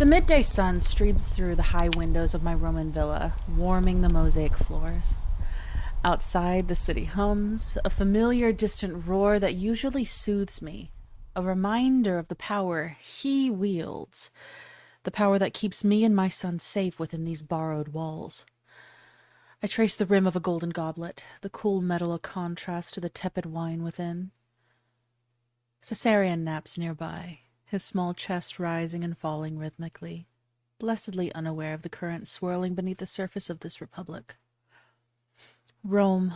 The midday sun streams through the high windows of my Roman villa, warming the mosaic floors. Outside, the city hums, a familiar distant roar that usually soothes me, a reminder of the power he wields, the power that keeps me and my son safe within these borrowed walls. I trace the rim of a golden goblet, the cool metal a contrast to the tepid wine within. Caesarion naps nearby, his small chest rising and falling rhythmically, blessedly unaware of the current swirling beneath the surface of this republic. Rome.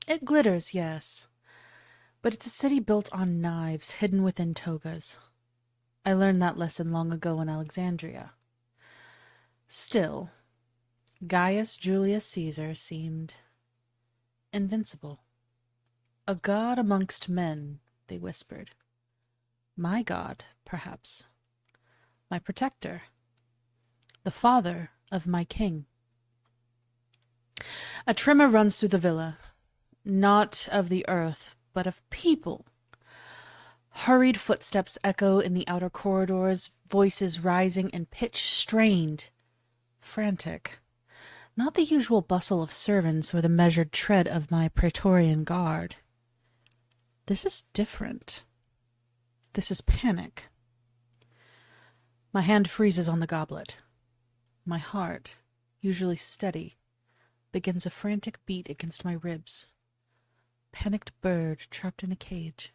It glitters, yes, but it's a city built on knives hidden within togas. I learned that lesson long ago in Alexandria. Still, Gaius Julius Caesar seemed invincible. A god amongst men, they whispered. My god, perhaps. My protector. The father of my king. A tremor runs through the villa, not of the earth, but of people. Hurried footsteps echo in the outer corridors, voices rising in pitch, strained, frantic. Not the usual bustle of servants or the measured tread of my Praetorian guard. This is different. This is panic. My hand freezes on the goblet. My heart, usually steady, begins a frantic beat against my ribs. Panicked bird trapped in a cage.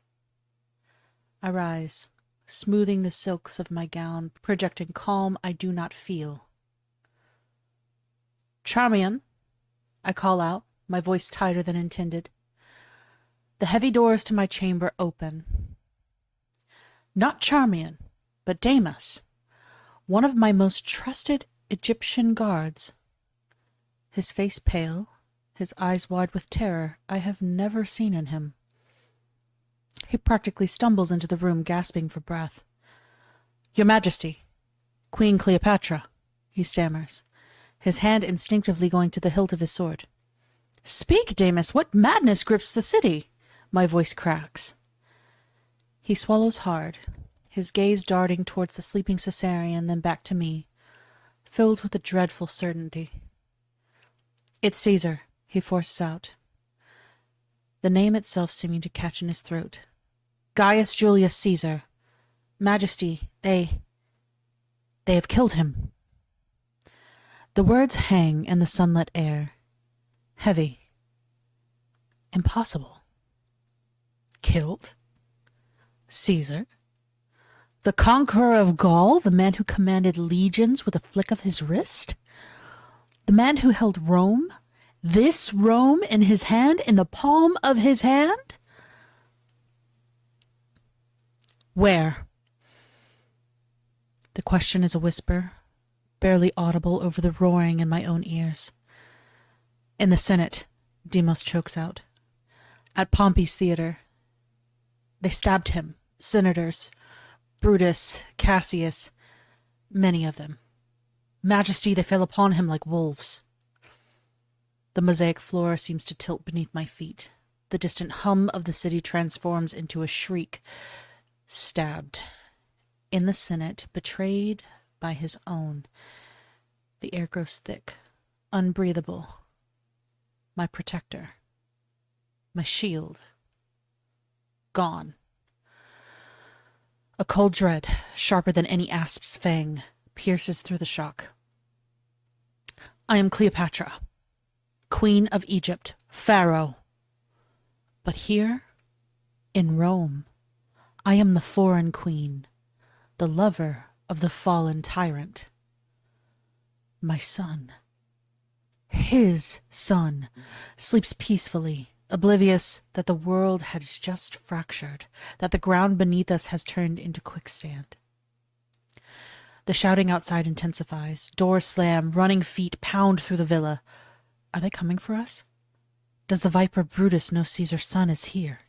I rise, smoothing the silks of my gown, projecting calm I do not feel. Charmian, I call out, my voice tighter than intended. The heavy doors to my chamber open. Not Charmian, but Damas, one of my most trusted Egyptian guards. His face pale, his eyes wide with terror I have never seen in him. He practically stumbles into the room, gasping for breath. Your Majesty, Queen Cleopatra, he stammers, his hand instinctively going to the hilt of his sword. Speak, Damas, what madness grips the city? My voice cracks. He swallows hard, his gaze darting towards the sleeping Caesarion, then back to me, filled with a dreadful certainty. It's Caesar, he forces out, the name itself seeming to catch in his throat. Gaius Julius Caesar. Majesty, they have killed him. The words hang in the sunlit air, heavy, impossible. Killed? Caesar? The conqueror of Gaul, the man who commanded legions with a flick of his wrist? The man who held Rome, this Rome, in his hand, in the palm of his hand? Where? The question is a whisper, barely audible over the roaring in my own ears. In the Senate, Demos chokes out. At Pompey's theater. They stabbed him, senators, Brutus, Cassius, many of them. Majesty, they fell upon him like wolves. The mosaic floor seems to tilt beneath my feet. The distant hum of the city transforms into a shriek. Stabbed. In the Senate, betrayed by his own. The air grows thick, unbreathable. My protector. My shield. Gone. A cold dread, sharper than any asp's fang, pierces through the shock. I am Cleopatra, Queen of Egypt, Pharaoh. But here, in Rome, I am the foreign queen, the lover of the fallen tyrant. My son, his son, sleeps peacefully, oblivious that the world has just fractured, that the ground beneath us has turned into quicksand. The shouting outside intensifies. Doors slam, running feet pound through the villa. Are they coming for us? Does the viper Brutus know Caesar's son is here?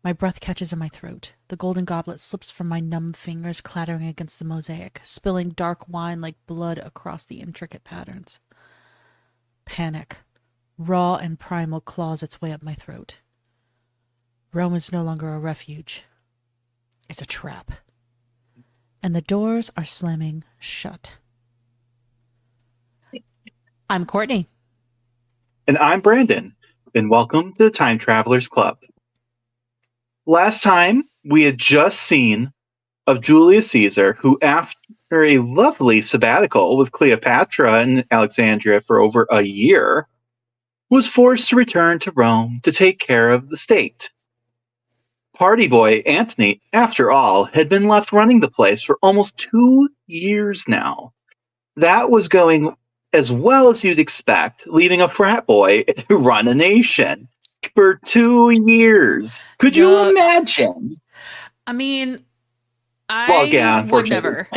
My breath catches in my throat. The golden goblet slips from my numb fingers, clattering against the mosaic, spilling dark wine like blood across the intricate patterns. Panic, raw and primal, claws its way up my throat. Rome is no longer a refuge. It's a trap. and the doors are slamming shut. I'm Courtney. And I'm Brandon, and welcome to the Time Travelers Club. Last time, we had just seen of Julius Caesar, who, after a lovely sabbatical with Cleopatra in Alexandria for over a year, was forced to return to Rome to take care of the state. Party boy Antony, after all, had been left running the place for almost 2 years now. That was going as well as you'd expect, leaving a frat boy to run a nation for 2 years. Could you imagine? I mean, Yeah, would never.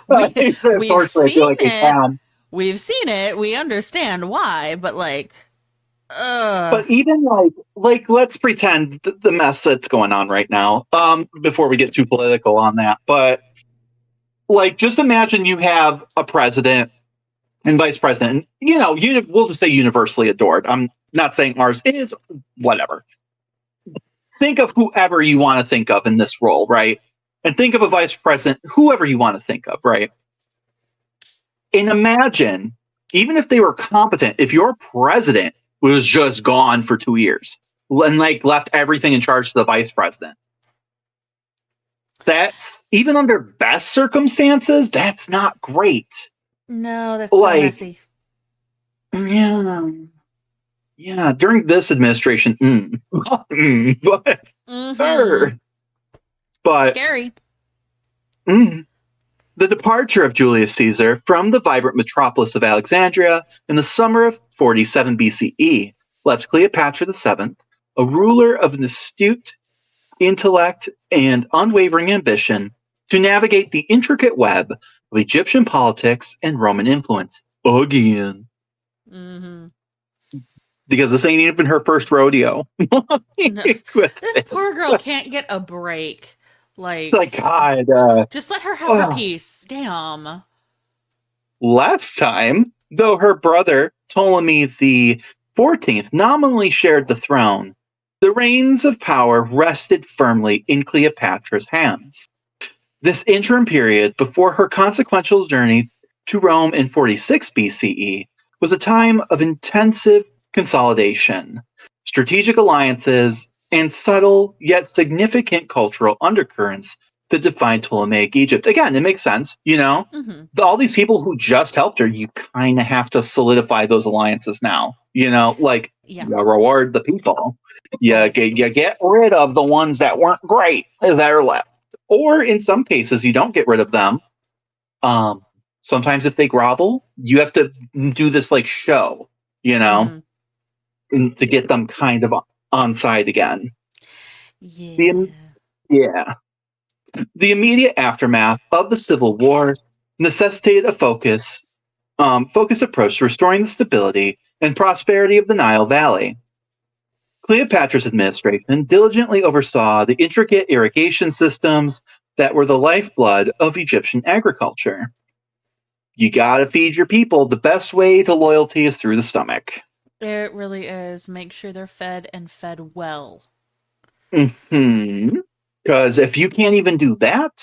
Unfortunately, We've I feel like seen it. can. We've seen it. We understand why, but But even let's pretend the mess that's going on right now. Before we get too political on that, but just imagine you have a president and vice president. We'll just say universally adored. I'm not saying ours is, whatever. Think of whoever you want to think of in this role, right? And think of a vice president, whoever you want to think of, right? And imagine, even if they were competent, if your president was just gone for 2 years and left everything in charge to the vice president. That's, even under best circumstances, that's not great. No, that's so messy. Yeah. During this administration, but scary. The departure of Julius Caesar from the vibrant metropolis of Alexandria in the summer of 47 BCE left Cleopatra VII, a ruler of an astute intellect and unwavering ambition, to navigate the intricate web of Egyptian politics and Roman influence again. Because this ain't even her first rodeo. No. This poor girl can't get a break. God. Just let her have her peace. Damn. Last time, though her brother, Ptolemy the 14th, nominally shared the throne, the reins of power rested firmly in Cleopatra's hands. This interim period before her consequential journey to Rome in 46 BCE was a time of intensive consolidation, strategic alliances, and subtle yet significant cultural undercurrents that defined Ptolemaic Egypt. Again, it makes sense, all these people who just helped her, you kind of have to solidify those alliances now, you reward the people. You get rid of the ones that weren't great that are left. Or in some cases, you don't get rid of them. Sometimes if they grovel, you have to do this show, to get them kind of on side again. Yeah. The immediate aftermath of the civil wars necessitated a focused approach to restoring the stability and prosperity of the Nile Valley. Cleopatra's administration diligently oversaw the intricate irrigation systems that were the lifeblood of Egyptian agriculture. You gotta feed your people. The best way to loyalty is through the stomach. It really is. Make sure they're fed and fed well. Because if you can't even do that,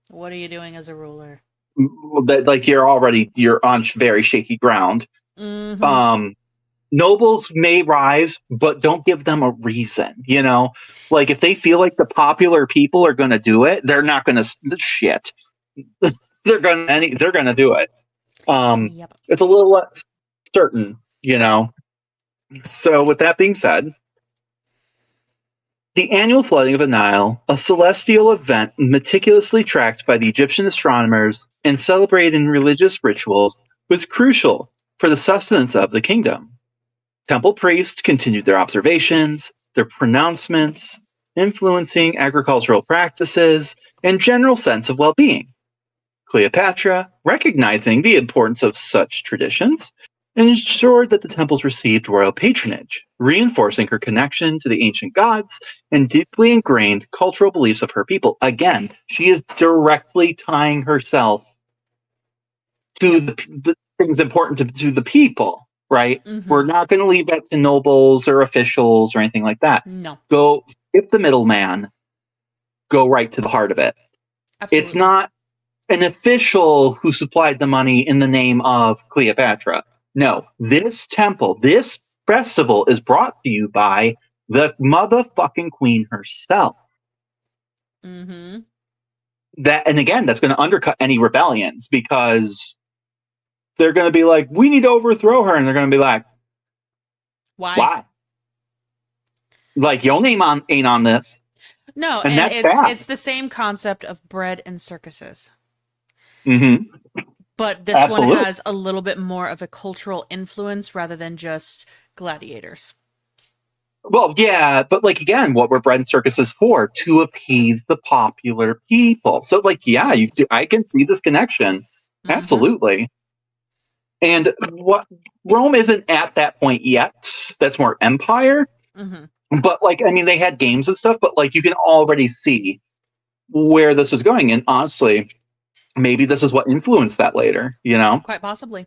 what are you doing as a ruler? You're on very shaky ground. Nobles may rise, but don't give them a reason. If they feel like the popular people are going to do it, they're not going to shit. they're going to do it. Yep. It's a little less certain, So with that being said, the annual flooding of the Nile, a celestial event meticulously tracked by the Egyptian astronomers and celebrated in religious rituals, was crucial for the sustenance of the kingdom. Temple priests continued their observations, their pronouncements, influencing agricultural practices and general sense of well-being. Cleopatra, recognizing the importance of such traditions, ensured that the temples received royal patronage, reinforcing her connection to the ancient gods and deeply ingrained cultural beliefs of her people. Again, she is directly tying herself to the things important to the people, right? We're not going to leave that to nobles or officials or anything like that. No. Go skip the middleman. Go right to the heart of it. Absolutely. It's not an official who supplied the money in the name of Cleopatra. No, this temple, this festival is brought to you by the motherfucking queen herself. Mm-hmm. That, and again, that's going to undercut any rebellions because they're going to be like, we need to overthrow her. And they're going to be like, why? Like, your name ain't on this. No, And and that's it's fast. the same concept of bread and circuses. Mm-hmm. But this Absolutely. one has a little bit more of a cultural influence rather than just gladiators. Well, yeah, but like again, what were bread and circuses for? To appease the popular people. So, like, yeah, you do, I can see this connection. Mm-hmm. Absolutely. And what Rome isn't at that point yet. That's more empire. Mm-hmm. But like, I mean, they had games and stuff, but like, you can already see where this is going. And honestly, maybe this is what influenced that later. You know, Quite possibly.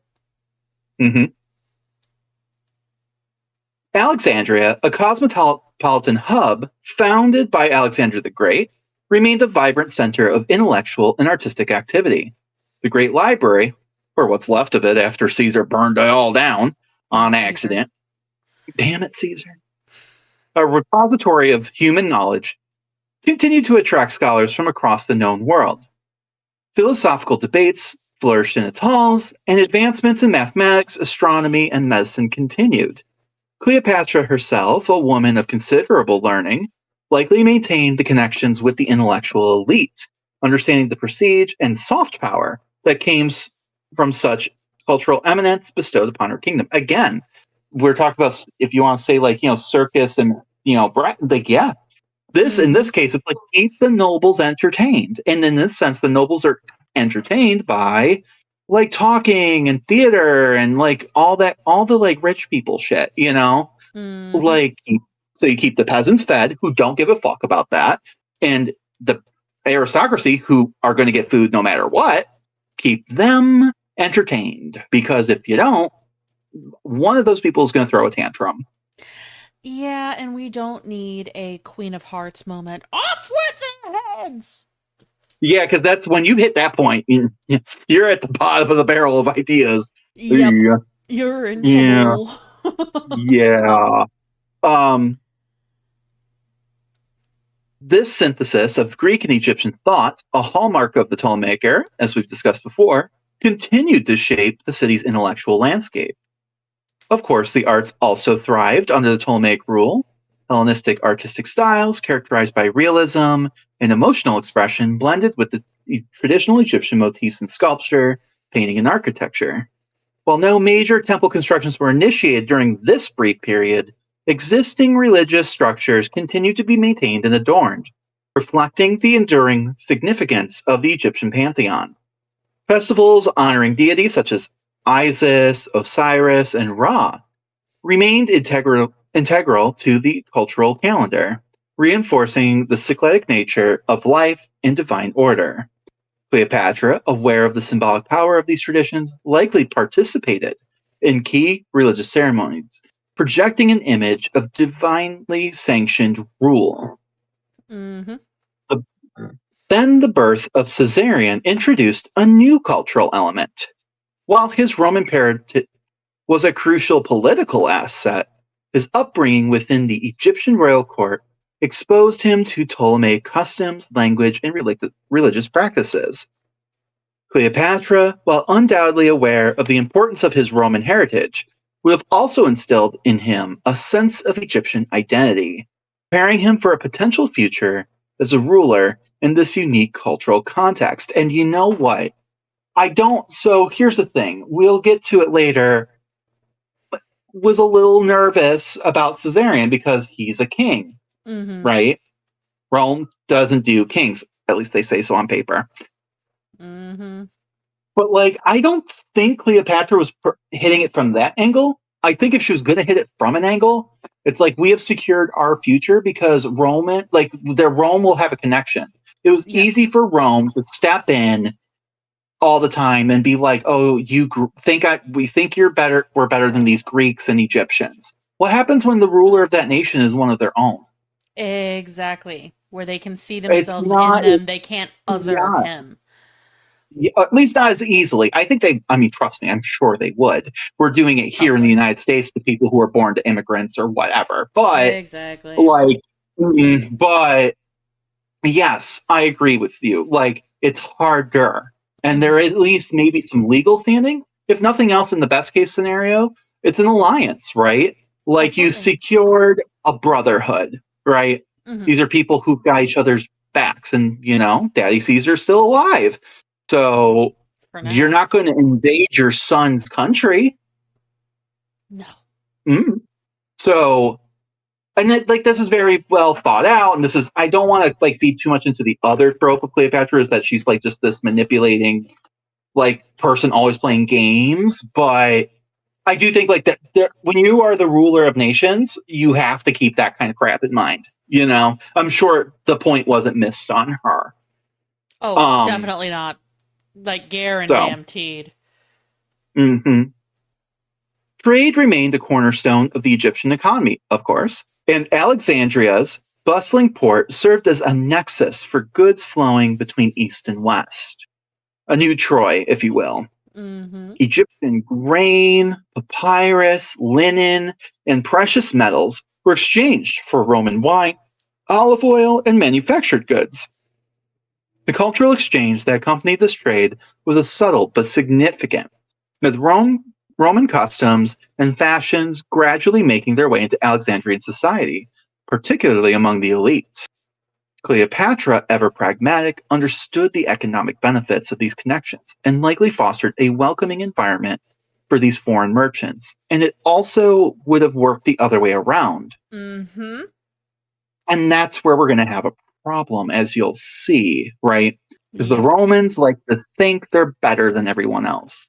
Mm-hmm. Alexandria, a cosmopolitan hub founded by Alexander the Great, remained a vibrant center of intellectual and artistic activity. The Great Library, or what's left of it after Caesar burned it all down on accident. Damn it, Caesar. A repository of human knowledge, continued to attract scholars from across the known world. Philosophical debates flourished in its halls, and advancements in mathematics, astronomy, and medicine continued. Cleopatra herself, a woman of considerable learning, likely maintained the connections with the intellectual elite, understanding the prestige and soft power that came from such cultural eminence bestowed upon her kingdom. Again, we're talking about, if you want to say, like, circus and, like, yeah. This, in this case, it's like, keep the nobles entertained. And in this sense, the nobles are entertained by like talking and theater and like all the like rich people shit, like, so you keep the peasants fed who don't give a fuck about that, and the aristocracy who are going to get food no matter what, keep them entertained, because if you don't, one of those people is going to throw a tantrum. Yeah, and we don't need a Queen of Hearts moment. Off with their heads! Yeah, because that's when you hit that point, you're at the bottom of the barrel of ideas. Yep. Yeah. You're in trouble. Yeah. This synthesis of Greek and Egyptian thought, a hallmark of the Ptolemaic era, as we've discussed before, continued to shape the city's intellectual landscape. Of course, the arts also thrived under the Ptolemaic rule. Hellenistic artistic styles, characterized by realism and emotional expression, blended with the traditional Egyptian motifs in sculpture, painting, and architecture. While no major temple constructions were initiated during this brief period, existing religious structures continued to be maintained and adorned, reflecting the enduring significance of the Egyptian pantheon. Festivals honoring deities such as Isis, Osiris, and Ra remained integral to the cultural calendar, reinforcing the cyclic nature of life and divine order. Cleopatra, aware of the symbolic power of these traditions, likely participated in key religious ceremonies, projecting an image of divinely sanctioned rule. Mm-hmm. Then the birth of Caesarion introduced a new cultural element. While his Roman parentage was a crucial political asset, his upbringing within the Egyptian royal court exposed him to Ptolemaic customs, language, and religious practices. Cleopatra, while undoubtedly aware of the importance of his Roman heritage, would have also instilled in him a sense of Egyptian identity, preparing him for a potential future as a ruler in this unique cultural context. And you know what? So here's the thing. We'll get to it later. Was a little nervous about Caesarion because he's a king, right? Rome doesn't do kings. At least they say so on paper. But like, I don't think Cleopatra was hitting it from that angle. I think if she was going to hit it from an angle, it's like, we have secured our future because Rome will have a connection. It was easy for Rome to step in all the time and be like, "Oh, we think you're better. We're better than these Greeks and Egyptians." What happens when the ruler of that nation is one of their own? Exactly. where they can see It's themselves in not. them. They can't other Yeah. him. Yeah, at least not as easily. I think they, I mean, trust me, I'm sure they would. We're doing it Of here in the course. United States to people who are born to immigrants or whatever. But, Exactly. like, but yes, I agree with you. Like, it's harder. And there is at least maybe some legal standing. If nothing else, in the best case scenario, it's an alliance, right? Like, you Absolutely. secured a brotherhood, right? Hmm. These are people who've got each other's backs, and, Daddy Caesar's still alive. So For you're now. not going to invade your son's country. No. Mm. So, and like, this is very well thought out. And this is, I don't want to like feed too much into the other trope of Cleopatra, is that she's like just this manipulating like person always playing games. But I do think like that when you are the ruler of nations, you have to keep that kind of crap in mind. I'm sure the point wasn't missed on her. Oh, Um, definitely not. Like so, guaranteed. mhm. Trade remained a cornerstone of the Egyptian economy, of course, and Alexandria's bustling port served as a nexus for goods flowing between East and West. A new Troy, if you will. Mm-hmm. Egyptian grain, papyrus, linen, and precious metals were exchanged for Roman wine, olive oil, and manufactured goods. The cultural exchange that accompanied this trade was a subtle but significant, with Roman customs and fashions gradually making their way into Alexandrian society, particularly among the elites. Cleopatra, ever pragmatic, understood the economic benefits of these connections and likely fostered a welcoming environment for these foreign merchants. And it also would have worked the other way around. Mm-hmm. And that's where we're going to have a problem, as you'll see, right? Because the Yep. Romans like to think they're better than everyone else.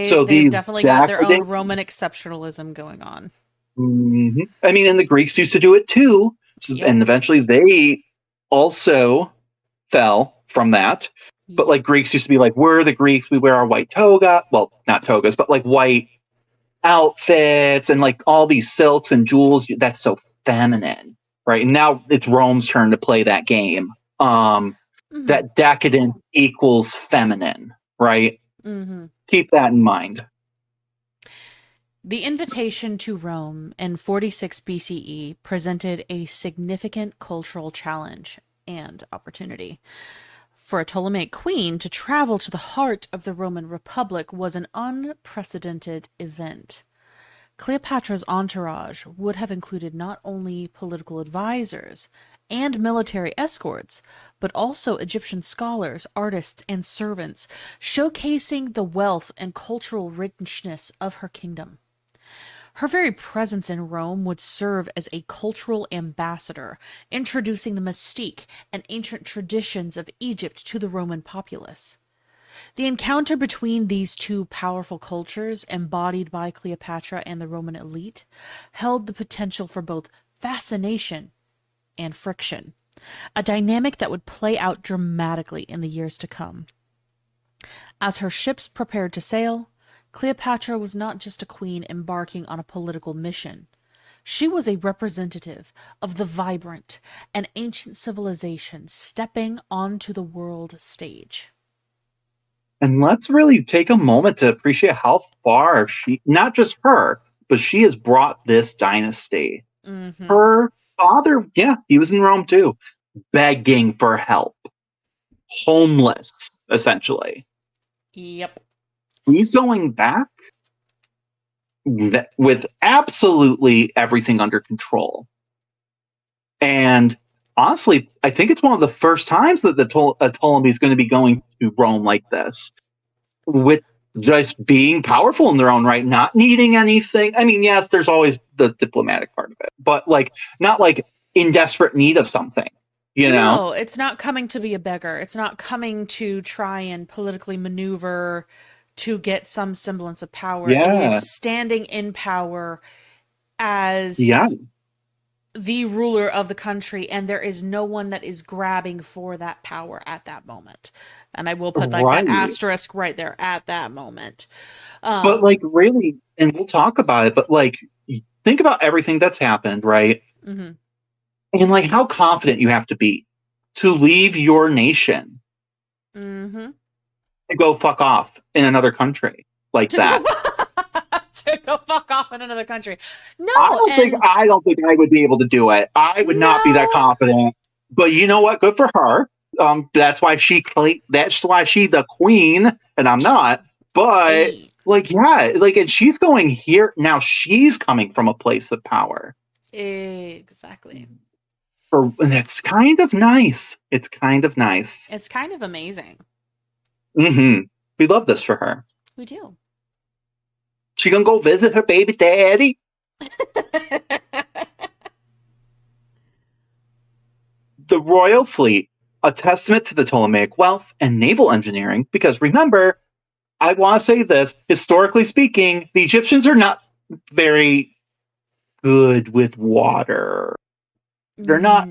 So They've these definitely got their own decadent. Roman exceptionalism going on. Mhm. I mean, and the Greeks used to do it too. Yep. And eventually they also fell from that. But Yep. like Greeks used to be like, we're the Greeks, we wear our white toga. Well, not togas, but like white outfits and like all these silks and jewels. That's so feminine. Right. And now it's Rome's turn to play that game. Mm-hmm. That decadence equals feminine, right? Mm-hmm. Keep that in mind. The invitation to Rome in 46 BCE presented a significant cultural challenge and opportunity. For a Ptolemaic queen to travel to the heart of the Roman Republic was an unprecedented event. Cleopatra's entourage would have included not only political advisors and military escorts, but also Egyptian scholars, artists, and servants, showcasing the wealth and cultural richness of her kingdom. Her very presence in Rome would serve as a cultural ambassador, introducing the mystique and ancient traditions of Egypt to the Roman populace. The encounter between these two powerful cultures, embodied by Cleopatra and the Roman elite, held the potential for both fascination and friction, a dynamic that would play out dramatically in the years to come. As her ships prepared to sail, Cleopatra was not just a queen embarking on a political mission. She was a representative of the vibrant and ancient civilization stepping onto the world stage. And let's really take a moment to appreciate how far not just her, but she has brought this dynasty. Mm-hmm. Her father, yeah, he was in Rome too, begging for help, homeless, essentially. Yep. He's going back with absolutely everything under control. And honestly, I think it's one of the first times that the Ptolemy is going to be going to Rome like this, with just being powerful in their own right, not needing anything. I mean, yes, there's always the diplomatic part of it, but like not like in desperate need of something, you know? No, it's not coming to be a beggar. It's not coming to try and politically maneuver to get some semblance of power. It is Yeah. standing in power as Yeah. the ruler of the country, and there is no one that is grabbing for that power at that moment. And I will put like that Right. asterisk right there at that moment. But Um, like really, and we'll talk about it, but like think about everything that's happened, right? mhm. And like how confident you have to be to leave your nation Mm-hmm. to go fuck off in another country like To that. go fuck off in another country. No, I don't think I would be able to do it. I would not be that no. confident. But you know what? Good for her. That's why that's why she the queen, and I'm not. But Hey. like, yeah, like, and she's going here now. She's coming from a place of power. Exactly. And that's kind of nice. It's kind of nice. It's kind of amazing. Mm-hmm. We love this for her. We do. She gonna go visit her baby daddy. The royal fleet, a testament to the Ptolemaic wealth and naval engineering, because remember, I want to say this, historically speaking, the Egyptians are not very good with water. They're not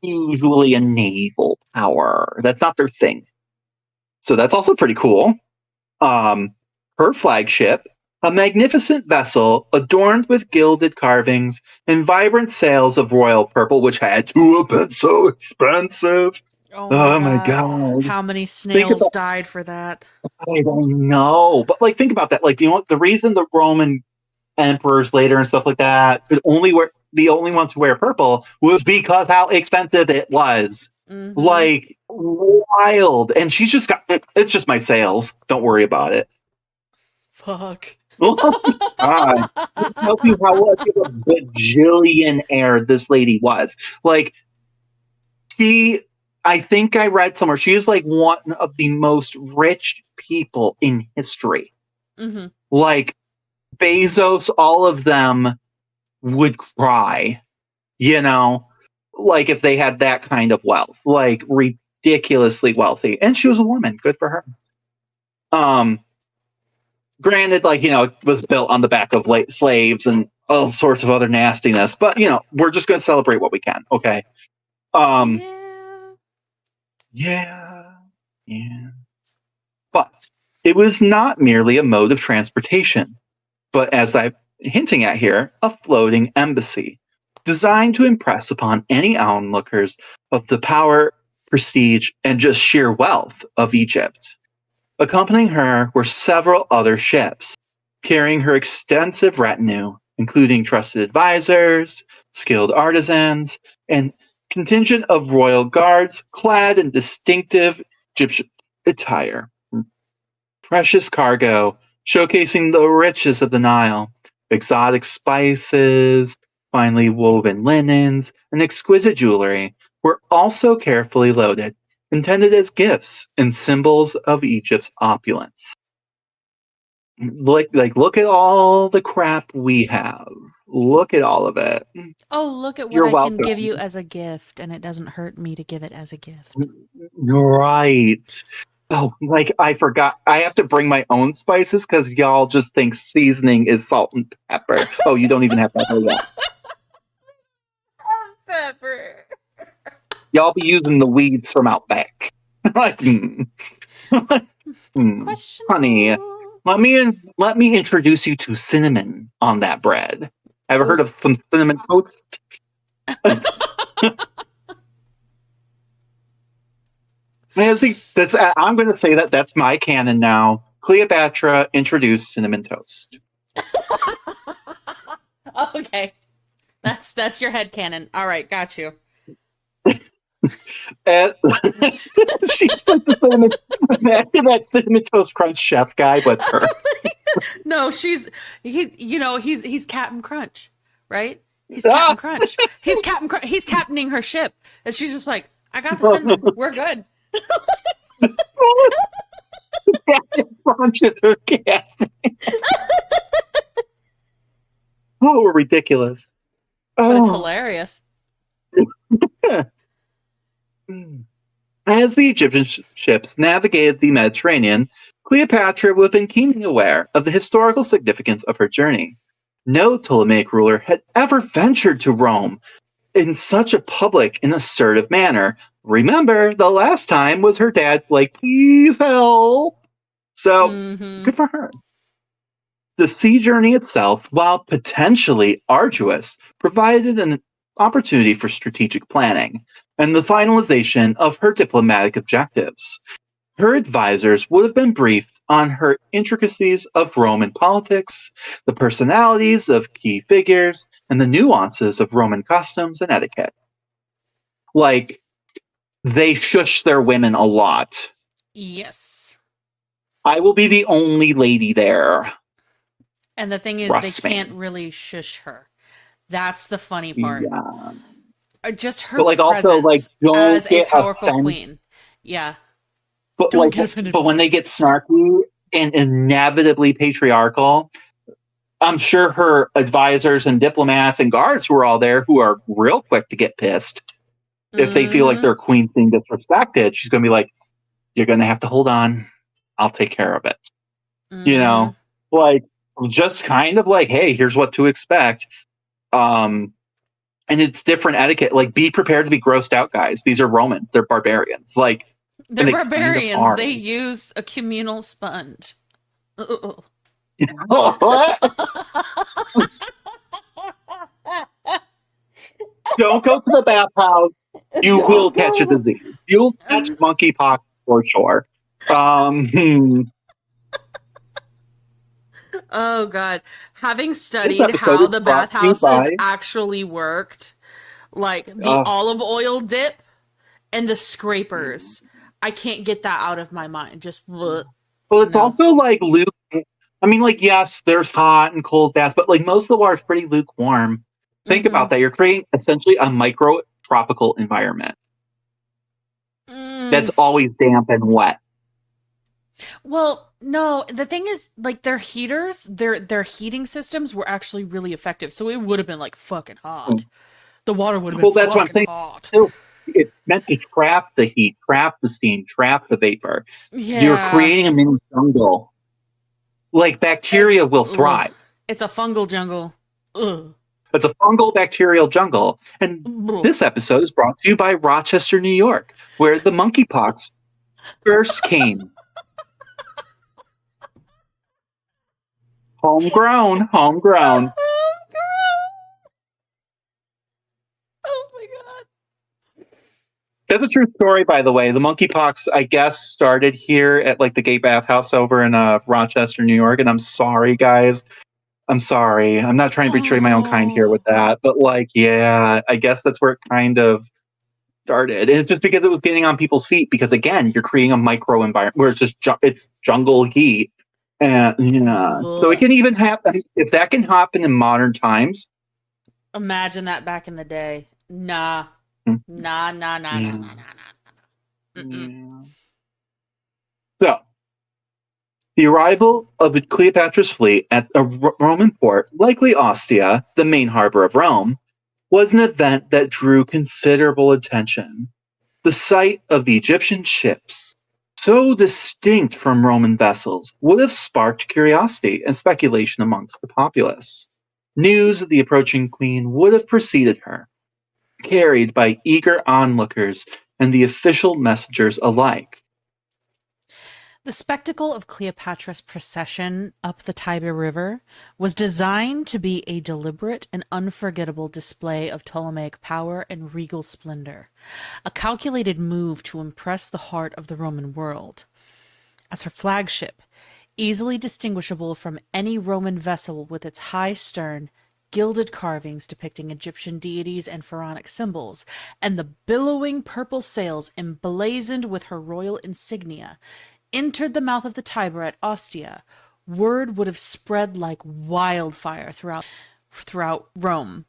usually a naval power. That's not their thing. So that's also pretty cool. Her flagship, a magnificent vessel adorned with gilded carvings and vibrant sails of royal purple, which had to have been so expensive. Oh My god. God. How many snails died for that? I don't know. But like think about that. Like, you know, the reason the Roman emperors later and stuff like that could only wear the only ones who wear purple was because how expensive it was. Mm-hmm. Like wild. And she's just got it's just my sails. Don't worry about it. Fuck. God. This tells you how much of a bajillionaire this lady was. Like, I think I read somewhere, she is like one of the most rich people in history. Mm-hmm. Like, Bezos, all of them would cry, you know, like if they had that kind of wealth, like ridiculously wealthy. And she was a woman. Good for her. Granted, like, you know, it was built on the back of slaves and all sorts of other nastiness, but you know, we're just going to celebrate what we can. Okay. Yeah. But it was not merely a mode of transportation, but as I'm hinting at here, a floating embassy designed to impress upon any onlookers of the power, prestige, and just sheer wealth of Egypt. Accompanying her were several other ships, carrying her extensive retinue, including trusted advisors, skilled artisans, and contingent of royal guards clad in distinctive Egyptian attire. Precious cargo, showcasing the riches of the Nile, exotic spices, finely woven linens, and exquisite jewelry were also carefully loaded, intended as gifts and symbols of Egypt's opulence. Look at all the crap we have. Look at all of it. Oh, look at what You're I can welcome. give you as a gift, and it doesn't hurt me to give it as a gift. Right. Oh, like I forgot. I have to bring my own spices because y'all just think seasoning is salt and pepper. Oh, you don't even have pepper yet. Pepper. Y'all be using the weeds from out back. Like, honey, let me introduce you to cinnamon on that bread. Ever heard of some cinnamon toast? I'm going to say that's my canon now. Cleopatra introduced cinnamon toast. Okay, that's your head canon. All right, got you. She's like the cinnamon. Imagine that cinnamon toast crunch chef guy, but it's her. No, he's Captain Crunch, right? He's Captain Crunch. He's captaining her ship, and she's just like, I got the cinnamon. We're good. Captain Crunch is her captain. Oh, we're ridiculous. But it's hilarious. As the Egyptian ships navigated the Mediterranean, Cleopatra would have been keenly aware of the historical significance of her journey. No Ptolemaic ruler had ever ventured to Rome in such a public and assertive manner. Remember, the last time was her dad, like, please help. So, good for her. The sea journey itself, while potentially arduous, provided an opportunity for strategic planning and the finalization of her diplomatic objectives. Her advisors would have been briefed on her intricacies of Roman politics, the personalities of key figures, and the nuances of Roman customs and etiquette. Like, they shush their women a lot. Yes. I will be the only lady there. And the thing is, Trust they me. can't really shush her. That's the funny part. Yeah. Just her But like presence also like don't as a get powerful offended. queen. Yeah. But Don't like get offended but by when they it. get snarky and inevitably patriarchal, I'm sure her advisors and diplomats and guards who are all there who are real quick to get pissed if they feel like their queen's being disrespected. She's going to be like, "You're going to have to hold on. I'll take care of it." You know, like just kind of like, "Hey, here's what to expect." And it's different etiquette. Like, be prepared to be grossed out, guys. These are Romans. They're barbarians. Like, They're and they barbarians. kind of are. They use a communal sponge. Don't go to the bathhouse. You will catch a disease. You'll catch monkeypox for sure. Oh God. Having This studied episode how is the brought to you bathhouses by actually worked, like the olive oil dip and the scrapers, I can't get that out of my mind. Just bleh. Well, it's also like I mean, like, yes, there's hot and cold baths, but like most of the water is pretty lukewarm. Think about that. You're creating essentially a micro tropical environment that's always damp and wet. Well, no, the thing is, like, their heaters, their heating systems were actually really effective, so it would have been like fucking hot. The water would have been that's what I'm saying. hot. It's meant to trap the heat, trap the steam, trap the vapor. Yeah. You're creating a mini jungle. Like, bacteria will thrive. It's a fungal jungle. Ugh. It's a fungal bacterial jungle. And this episode is brought to you by Rochester, New York, where the monkeypox first came. Homegrown. Oh my God. That's a true story, by the way. The monkeypox, I guess, started here at like the gay bathhouse over in Rochester, New York. And I'm sorry, guys. I'm sorry. I'm not trying to betray my own kind here with that. But like, yeah, I guess that's where it kind of started. And it's just because it was getting on people's feet. Because again, you're creating a micro environment where it's just it's jungle heat. And yeah, so it can even happen. If that can happen in modern times. Imagine that back in the day. Nah. Nah. So, the arrival of Cleopatra's fleet at a Roman port, likely Ostia, the main harbor of Rome, was an event that drew considerable attention. The sight of the Egyptian ships, so distinct from Roman vessels, would have sparked curiosity and speculation amongst the populace. News of the approaching queen would have preceded her, carried by eager onlookers and the official messengers alike. The spectacle of Cleopatra's procession up the Tiber River was designed to be a deliberate and unforgettable display of Ptolemaic power and regal splendor, a calculated move to impress the heart of the Roman world. As her flagship, easily distinguishable from any Roman vessel with its high stern, gilded carvings depicting Egyptian deities and pharaonic symbols, and the billowing purple sails emblazoned with her royal insignia, entered the mouth of the Tiber at Ostia, word would have spread like wildfire throughout Rome.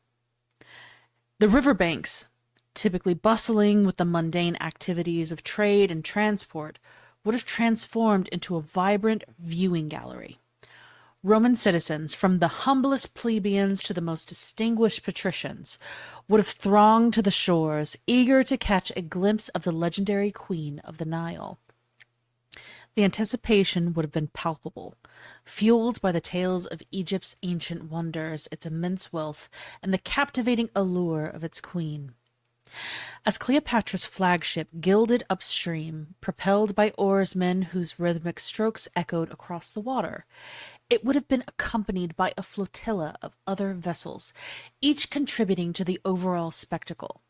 The riverbanks, typically bustling with the mundane activities of trade and transport, would have transformed into a vibrant viewing gallery. Roman citizens, from the humblest plebeians to the most distinguished patricians, would have thronged to the shores, eager to catch a glimpse of the legendary Queen of the Nile. The anticipation would have been palpable, fueled by the tales of Egypt's ancient wonders, its immense wealth, and the captivating allure of its queen. As Cleopatra's flagship gilded upstream, propelled by oarsmen whose rhythmic strokes echoed across the water, It would have been accompanied by a flotilla of other vessels, each contributing to the overall spectacle.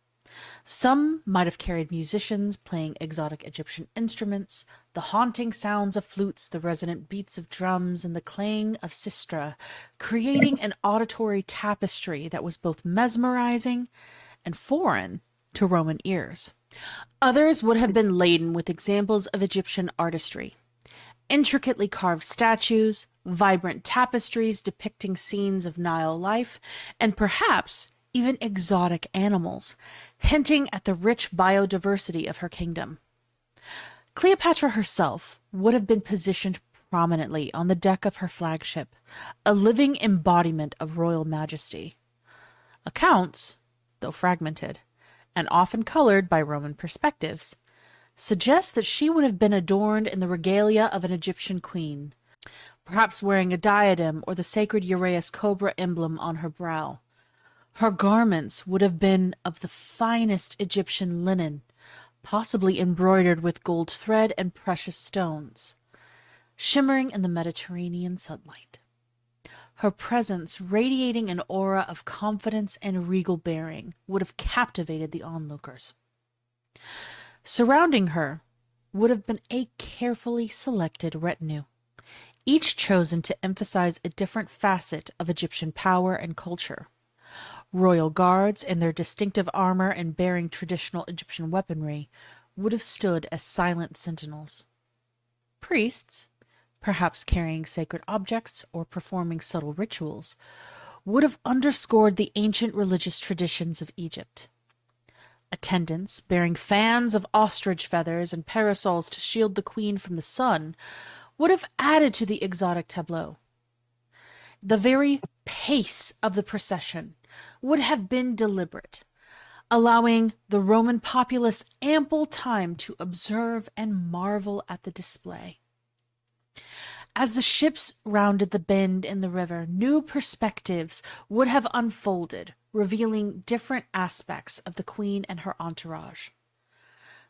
Some might have carried musicians playing exotic Egyptian instruments, the haunting sounds of flutes, the resonant beats of drums, and the clang of sistra, creating an auditory tapestry that was both mesmerizing and foreign to Roman ears. Others would have been laden with examples of Egyptian artistry. Intricately carved statues, vibrant tapestries depicting scenes of Nile life, and perhaps even exotic animals, hinting at the rich biodiversity of her kingdom. Cleopatra herself would have been positioned prominently on the deck of her flagship, a living embodiment of royal majesty. Accounts, though fragmented, and often colored by Roman perspectives, suggest that she would have been adorned in the regalia of an Egyptian queen, perhaps wearing a diadem or the sacred uraeus cobra emblem on her brow. Her garments would have been of the finest Egyptian linen, possibly embroidered with gold thread and precious stones, shimmering in the Mediterranean sunlight. Her presence, radiating an aura of confidence and regal bearing, would have captivated the onlookers. Surrounding her would have been a carefully selected retinue, each chosen to emphasize a different facet of Egyptian power and culture. Royal guards, in their distinctive armor and bearing traditional Egyptian weaponry, would have stood as silent sentinels. Priests, perhaps carrying sacred objects or performing subtle rituals, would have underscored the ancient religious traditions of Egypt. Attendants, bearing fans of ostrich feathers and parasols to shield the queen from the sun, would have added to the exotic tableau. The very pace of the procession would have been deliberate, allowing the Roman populace ample time to observe and marvel at the display. As the ships rounded the bend in the river, new perspectives would have unfolded, revealing different aspects of the queen and her entourage.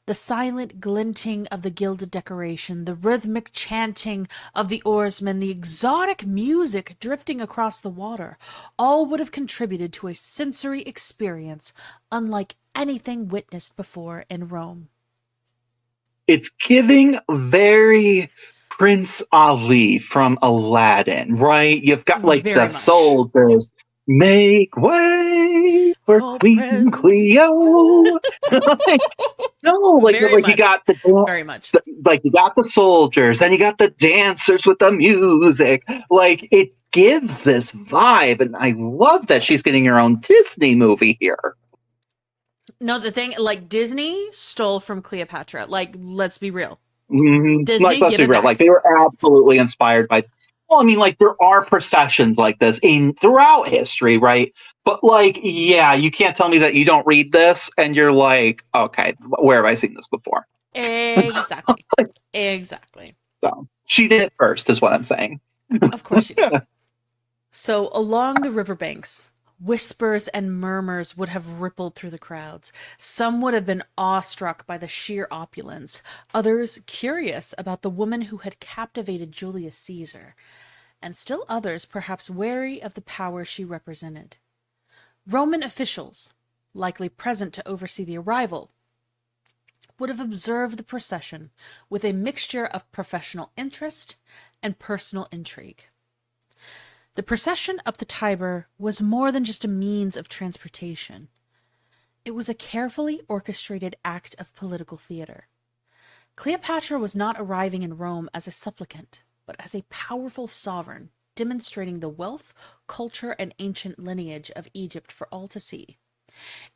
The silent glinting of the gilded decoration, the rhythmic chanting of the oarsmen, the exotic music drifting across the water, all would have contributed to a sensory experience unlike anything witnessed before in Rome. It's giving very Prince Ali from Aladdin, right? You've got like Very the much. soldiers make way for Oh, Queen Prince. Cleo. Very like much. you got Very much. like you got the soldiers, then you got the dancers with the music. Like it gives this vibe, and I love that she's getting her own Disney movie here. No, the thing, like, Disney stole from Cleopatra. Like, let's be real. Mm-hmm. Disney, like, let's give be it real. back. Like they were absolutely inspired by. Well, I mean, like there are processions like this in throughout history, right? But like, yeah, you can't tell me that you don't read this and you're like, okay, where have I seen this before? Exactly. Exactly. So she did it first, is what I'm saying. Of course she did. So along the riverbanks, whispers and murmurs would have rippled through the crowds. Some would have been awestruck by the sheer opulence, others curious about the woman who had captivated Julius Caesar, and still others perhaps wary of the power she represented. Roman officials, likely present to oversee the arrival, would have observed the procession with a mixture of professional interest and personal intrigue. The procession up the Tiber was more than just a means of transportation. It was a carefully orchestrated act of political theater. Cleopatra was not arriving in Rome as a supplicant, but as a powerful sovereign, demonstrating the wealth, culture, and ancient lineage of Egypt for all to see.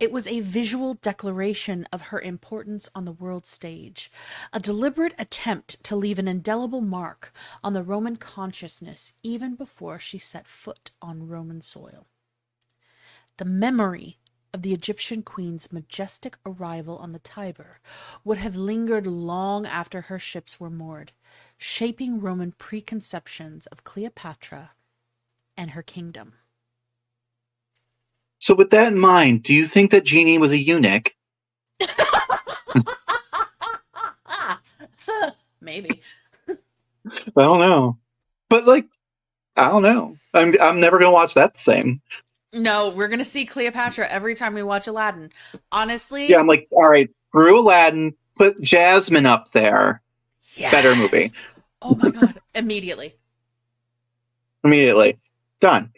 It was a visual declaration of her importance on the world stage, a deliberate attempt to leave an indelible mark on the Roman consciousness even before she set foot on Roman soil. The memory of the Egyptian queen's majestic arrival on the Tiber would have lingered long after her ships were moored, shaping Roman preconceptions of Cleopatra and her kingdom. So, with that in mind, do you think that Genie was a eunuch? Maybe. I don't know. But, like, I don't know. I'm never gonna watch that the same. No, we're gonna see Cleopatra every time we watch Aladdin. Yeah, Honestly, I'm like, all right, screw Aladdin, put Jasmine up there. Better movie. yes. Oh my god, immediately. Immediately. Done.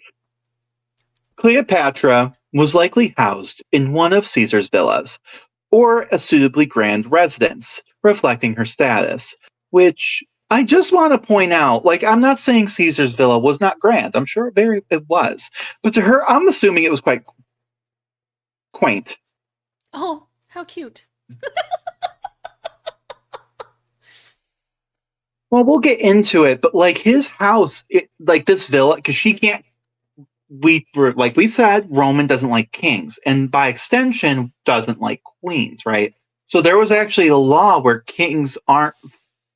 Cleopatra was likely housed in one of Caesar's villas, or a suitably grand residence, reflecting her status, which I just want to point out, like, I'm not saying Caesar's villa was not grand. I'm sure it was. But to her, I'm assuming it was quite quaint. Oh, how cute. Well, we'll get into it, but like his house, like this villa, because she can't. We were like we said, Roman doesn't like kings, and by extension, doesn't like queens, right? So there was actually a law where kings aren't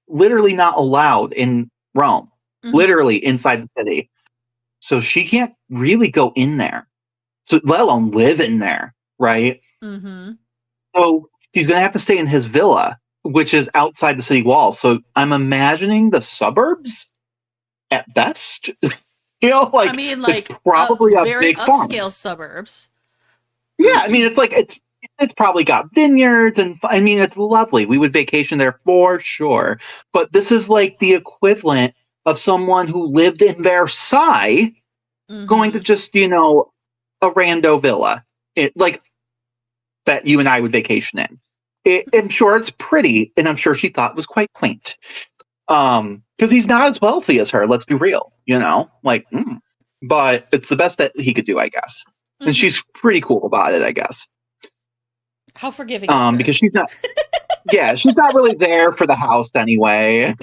literally not allowed in Rome, literally inside the city. So she can't really go in there, so let alone live in there, right? Mm-hmm. So she's going to have to stay in his villa, which is outside the city walls. So I'm imagining the suburbs at best. I mean, it's like probably a very big farm. upscale suburbs. Yeah, I mean, it's probably got vineyards, and I mean, it's lovely. We would vacation there for sure. But this is like the equivalent of someone who lived in Versailles going to just a rando villa, like that you and I would vacation in. I'm sure it's pretty, and I'm sure she thought it was quite quaint. Because he's not as wealthy as her. Let's be real, but it's the best that he could do, I guess. And she's pretty cool about it, I guess. How forgiving of her. Because she's not, yeah, she's not really there for the house anyway.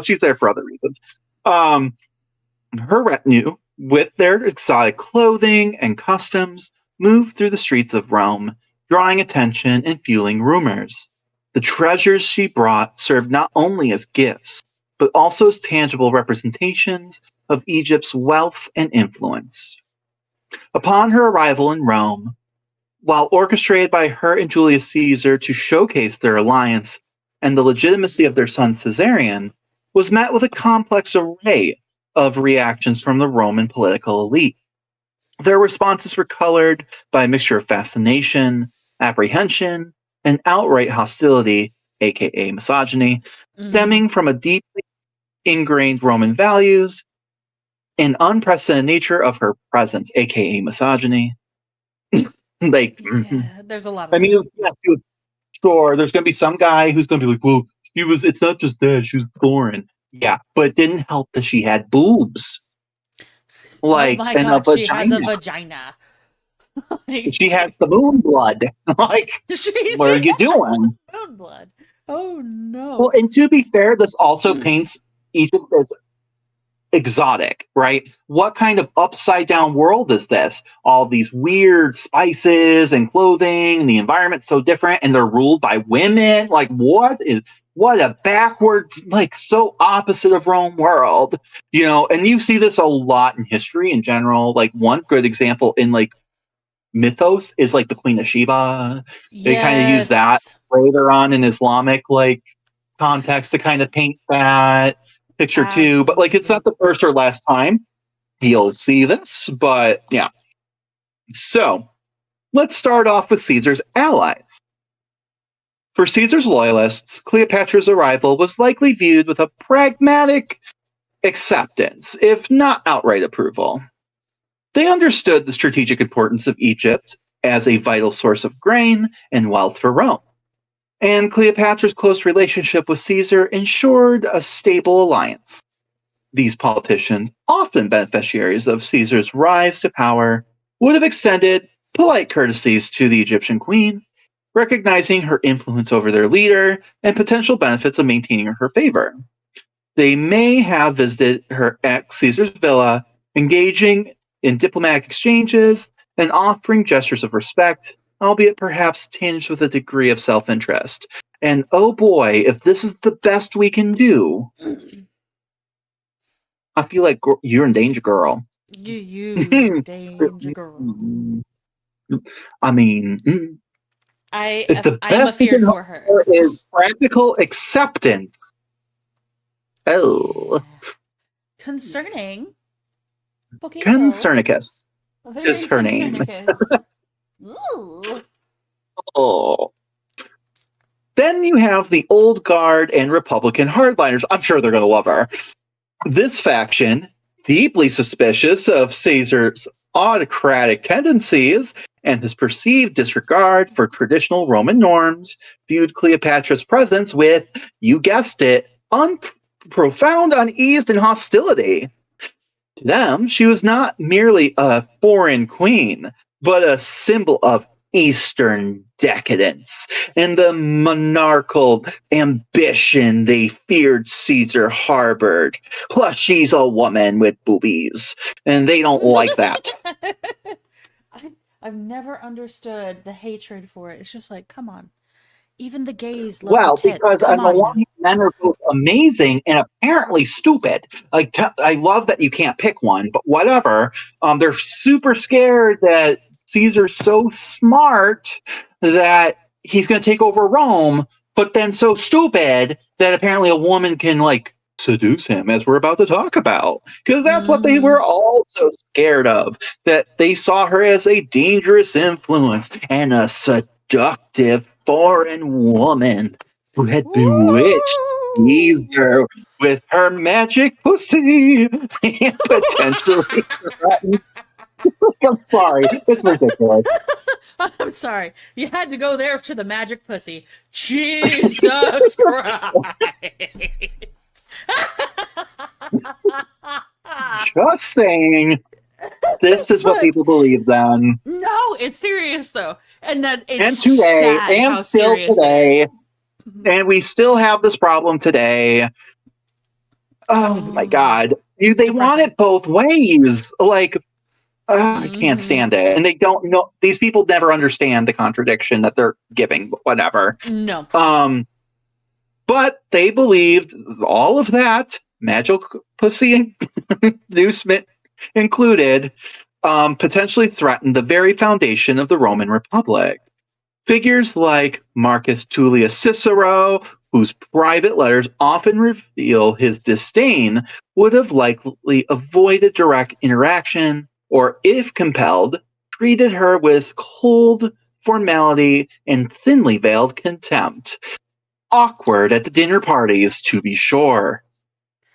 She's there for other reasons. Her retinue, with their exotic clothing and customs, moved through the streets of Rome, drawing attention and fueling rumors. The treasures she brought served not only as gifts, but also as tangible representations of Egypt's wealth and influence. Upon her arrival in Rome, while orchestrated by her and Julius Caesar to showcase their alliance and the legitimacy of their son Caesarion, was met with a complex array of reactions from the Roman political elite. Their responses were colored by a mixture of fascination, apprehension, and outright hostility, aka misogyny, stemming from a deeply ingrained Roman values and unprecedented nature of her presence, aka misogyny. There's a lot of I mean, she was sure there's going to be some guy who's going to be like, well, it's not just that, she was foreign. Yeah, but it didn't help that she had boobs. Oh my god, she has a vagina. She has the moon blood. What are you doing? Moon blood. Oh no. Well, and to be fair, this also paints Egypt as exotic, right? What kind of upside down world is this? All these weird spices and clothing, and the environment's so different, and they're ruled by women. Like, what a backwards, like, so opposite of Rome world, and you see this a lot in history in general. Like, one good example in like mythos is like the Queen of Sheba. They kind of use that later on in Islamic like context to kind of paint that picture too, but like it's not the first or last time you'll see this, but yeah. So let's start off with Caesar's allies. For Caesar's loyalists, Cleopatra's arrival was likely viewed with a pragmatic acceptance, if not outright approval. They understood the strategic importance of Egypt as a vital source of grain and wealth for Rome. And Cleopatra's close relationship with Caesar ensured a stable alliance. These politicians, often beneficiaries of Caesar's rise to power, would have extended polite courtesies to the Egyptian queen, recognizing her influence over their leader and potential benefits of maintaining her favor. They may have visited her at Caesar's villa, engaging in diplomatic exchanges and offering gestures of respect, albeit perhaps tinged with a degree of self-interest. And oh boy, if this is the best we can do, I feel like you're in danger, girl. You danger girl. I mean, if the best we can for her is practical acceptance. Oh. Concerning Poquito. Concernicus Very is her name. Concernicus. Ooh. Oh. Then you have the Old Guard and Republican hardliners. I'm sure they're going to love her. This faction, deeply suspicious of Caesar's autocratic tendencies and his perceived disregard for traditional Roman norms, viewed Cleopatra's presence with, you guessed it, profound unease and hostility. To them, she was not merely a foreign queen, but a symbol of Eastern decadence and the monarchical ambition they feared Caesar harbored. Plus, she's a woman with boobies, and they don't like that. I've never understood the hatred for it. It's just like, come on. Even the gays love the Well, tits. because Come on the on one now. hand, men are both amazing and apparently stupid. Like, I love that you can't pick one, but whatever. They're super scared that Caesar's so smart that he's going to take over Rome, but then so stupid that apparently a woman can, like, seduce him, as we're about to talk about. Because that's what they were all so scared of, that they saw her as a dangerous influence and a seductive foreign woman who had bewitched Caesar with her magic pussy and potentially threatened. I'm sorry, it's ridiculous. I'm sorry. You had to go there to the magic pussy. Jesus Christ. Just saying, this is what But people believe then. no, it's serious though. And that it's And today, sad and how still serious today, it is. and we still have this problem today. Oh my God. They want it both ways. Like, I can't stand it. And they don't know, these people never understand the contradiction that they're giving, whatever. No. But they believed all of that, magic pussy inducement included, potentially threatened the very foundation of the Roman Republic. Figures like Marcus Tullius Cicero, whose private letters often reveal his disdain, would have likely avoided direct interaction, or if compelled, treated her with cold formality and thinly veiled contempt. Awkward at the dinner parties, to be sure.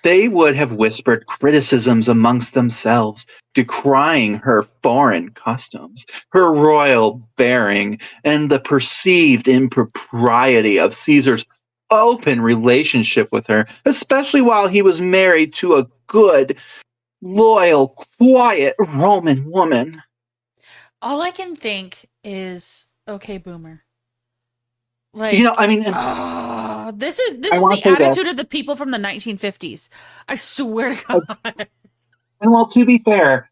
They would have whispered criticisms amongst themselves, decrying her foreign customs, her royal bearing, and the perceived impropriety of Caesar's open relationship with her, especially while he was married to a good, loyal, quiet Roman woman. All I can think is, okay, boomer. I mean, this is I want the to say attitude that, of the people from the 1950s. I swear to God. and well, to be fair,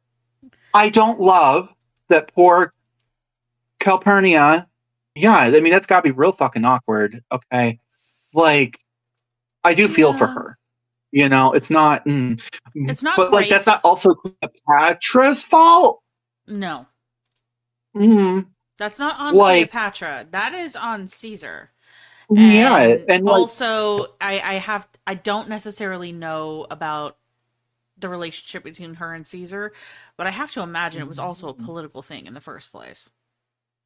I don't love that poor Calpurnia. Yeah, I mean, that's got to be real fucking awkward. Okay. Like, I do feel for her. It's not. It's not but, great. like, that's not also Cleopatra's fault. No. Mm, That's not on like, Cleopatra. That is on Caesar. yeah. And, like, also, I don't necessarily know about the relationship between her and Caesar, but I have to imagine it was also a political thing in the first place.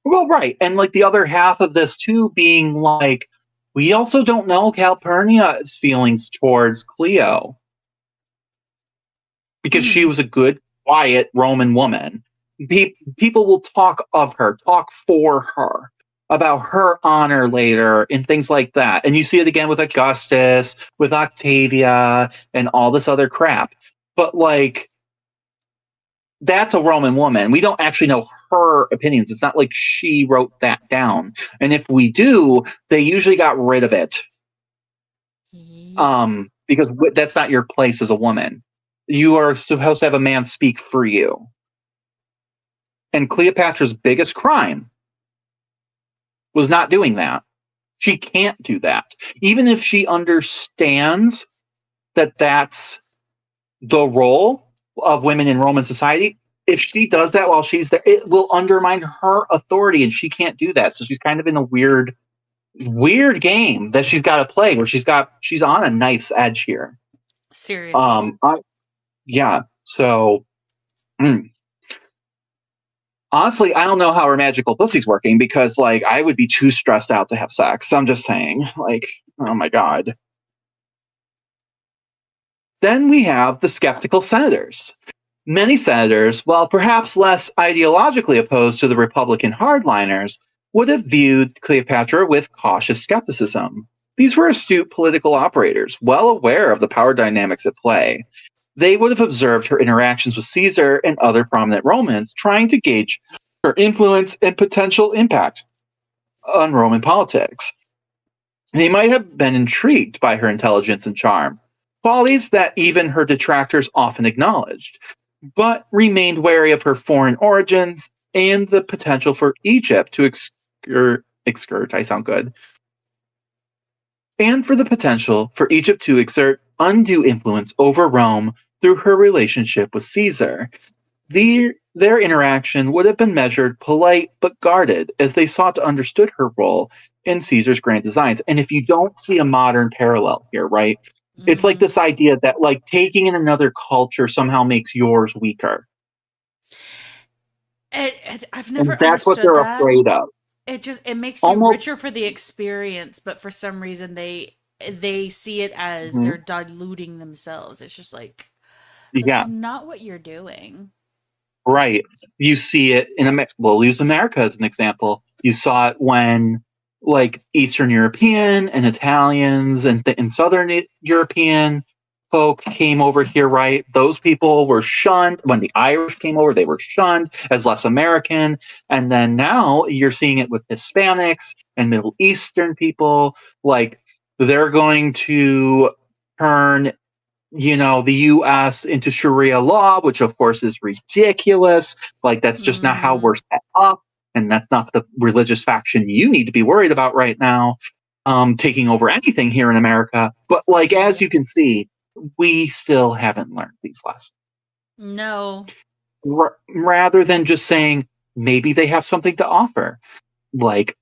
well, right. And, like, the other half of this, too, being like, we also don't know Calpurnia's feelings towards Cleo. Because she was a good, quiet Roman woman. People will talk of her, talk for her, about her honor later, and things like that. And you see it again with Augustus, with Octavia, and all this other crap. But, like, that's a Roman woman. We don't actually know her opinions. It's not like she wrote that down. And if we do, they usually got rid of it. Because that's not your place as a woman. You are supposed to have a man speak for you. And Cleopatra's biggest crime was not doing that. She can't do that. Even if she understands that that's the role of women in Roman society, if she does that while she's there, it will undermine her authority, and she can't do that. So she's kind of in a weird game that she's got to play, where she's on a knife's edge here. Seriously. Yeah. So Mm. Honestly, I don't know how her magical pussy's working because, like, I would be too stressed out to have sex. I'm just saying, like, oh my God. Then we have the skeptical senators. Many senators, while perhaps less ideologically opposed to the Republican hardliners, would have viewed Cleopatra with cautious skepticism. These were astute political operators, well aware of the power dynamics at play. They would have observed her interactions with Caesar and other prominent Romans, trying to gauge her influence and potential impact on Roman politics. They might have been intrigued by her intelligence and charm, qualities that even her detractors often acknowledged, but remained wary of her foreign origins and the potential for Egypt to I sound good, and for the potential for Egypt to exert undue influence over Rome through her relationship with Caesar. Their interaction would have been measured, polite, but guarded, as they sought to understand her role in Caesar's grand designs. And if you don't see a modern parallel here, right, it's like this idea that, like, taking in another culture somehow makes yours weaker. I've never And that's what understood they're that. afraid of. It makes you richer Almost, for the experience, but for some reason they see it as mhm, they're diluting themselves. It's just like yeah. that's not what you're doing. Right. You see it in we'll use America as an example. You saw it when, like, Eastern European and Italians and Southern European folk came over here, right? Those people were shunned. When the Irish came over, they were shunned as less American. And then now you're seeing it with Hispanics and Middle Eastern people. Like, they're going to turn, the US into Sharia law, which of course is ridiculous. Like, that's just not how Mm-hmm. we're set up. And that's not the religious faction you need to be worried about right now, taking over anything here in America. But, like, as No. you can see, we still haven't learned these lessons. No. Rather than just saying, maybe they have something to offer. Like,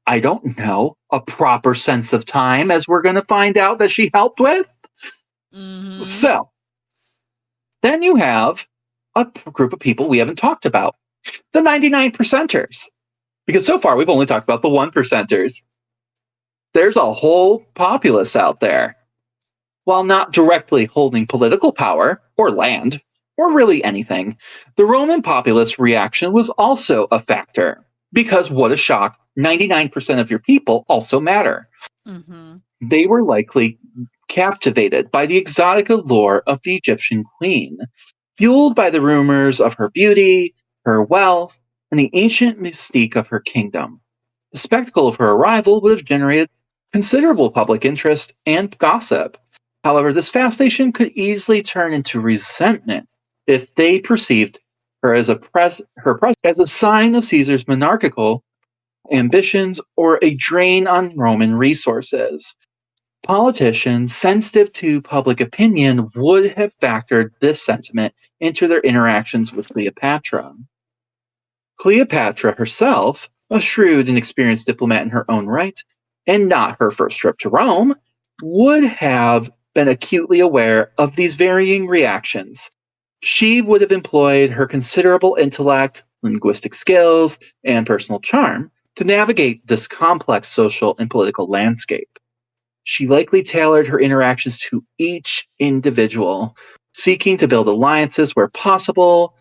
I don't know, a proper sense of time, as we're going to find out that she helped with. Mm-hmm. So, then you have a group of people we haven't talked about, the 99 percenters. Because so far we've only talked about the 1 percenters. There's a whole populace out there. While not directly holding political power or land or really anything, the Roman populace reaction was also a factor. Because what a shock, 99% of your people also matter. Mm-hmm. They were likely captivated by the exotic allure of the Egyptian queen, fueled by the rumors of her beauty, her wealth, and the ancient mystique of her kingdom. The spectacle of her arrival would have generated considerable public interest and gossip. However, this fascination could easily turn into resentment if they perceived her as her presence as a sign of Caesar's monarchical ambitions or a drain on Roman resources. Politicians sensitive to public opinion would have factored this sentiment into their interactions with Cleopatra. Cleopatra herself, a shrewd and experienced diplomat in her own right, and not her first trip to Rome, would have been acutely aware of these varying reactions. She would have employed her considerable intellect, linguistic skills, and personal charm to navigate this complex social and political landscape. She likely tailored her interactions to each individual, seeking to build alliances where possible,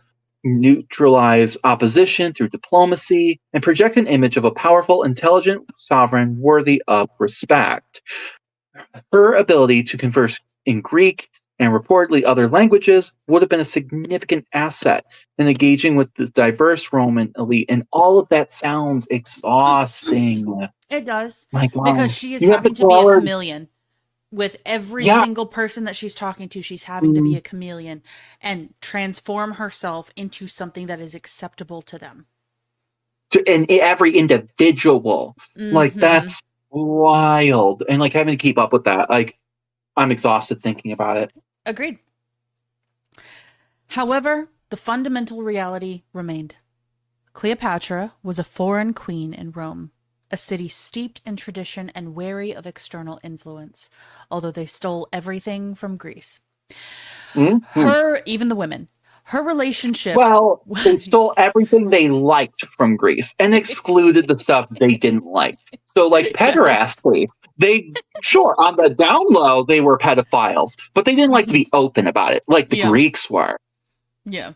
neutralize opposition through diplomacy, and project an image of a powerful, intelligent sovereign worthy of respect. Her ability to converse in Greek and reportedly other languages would have been a significant asset in engaging with the diverse Roman elite. And all of that sounds exhausting. It does, My because God. she is You have to having to be a tell her, chameleon. With every yeah. single person that she's talking to, she's having to be mm, a chameleon and transform herself into something that is acceptable to them. and every individual. Like, Mm-hmm. that's wild. And, like, having to keep up with that, like, I'm exhausted thinking about it. Agreed. However, the fundamental reality remained. Cleopatra was a foreign queen in Rome, a city steeped in tradition and wary of external influence, although they stole everything from Greece. Mm-hmm. Even the women, Her relationship. Well, they stole everything they liked from Greece and excluded the stuff they didn't like. So, like, pederasty, sure, on the down low, they were pedophiles, but they didn't like to be open about it, like the Greeks were. Yeah.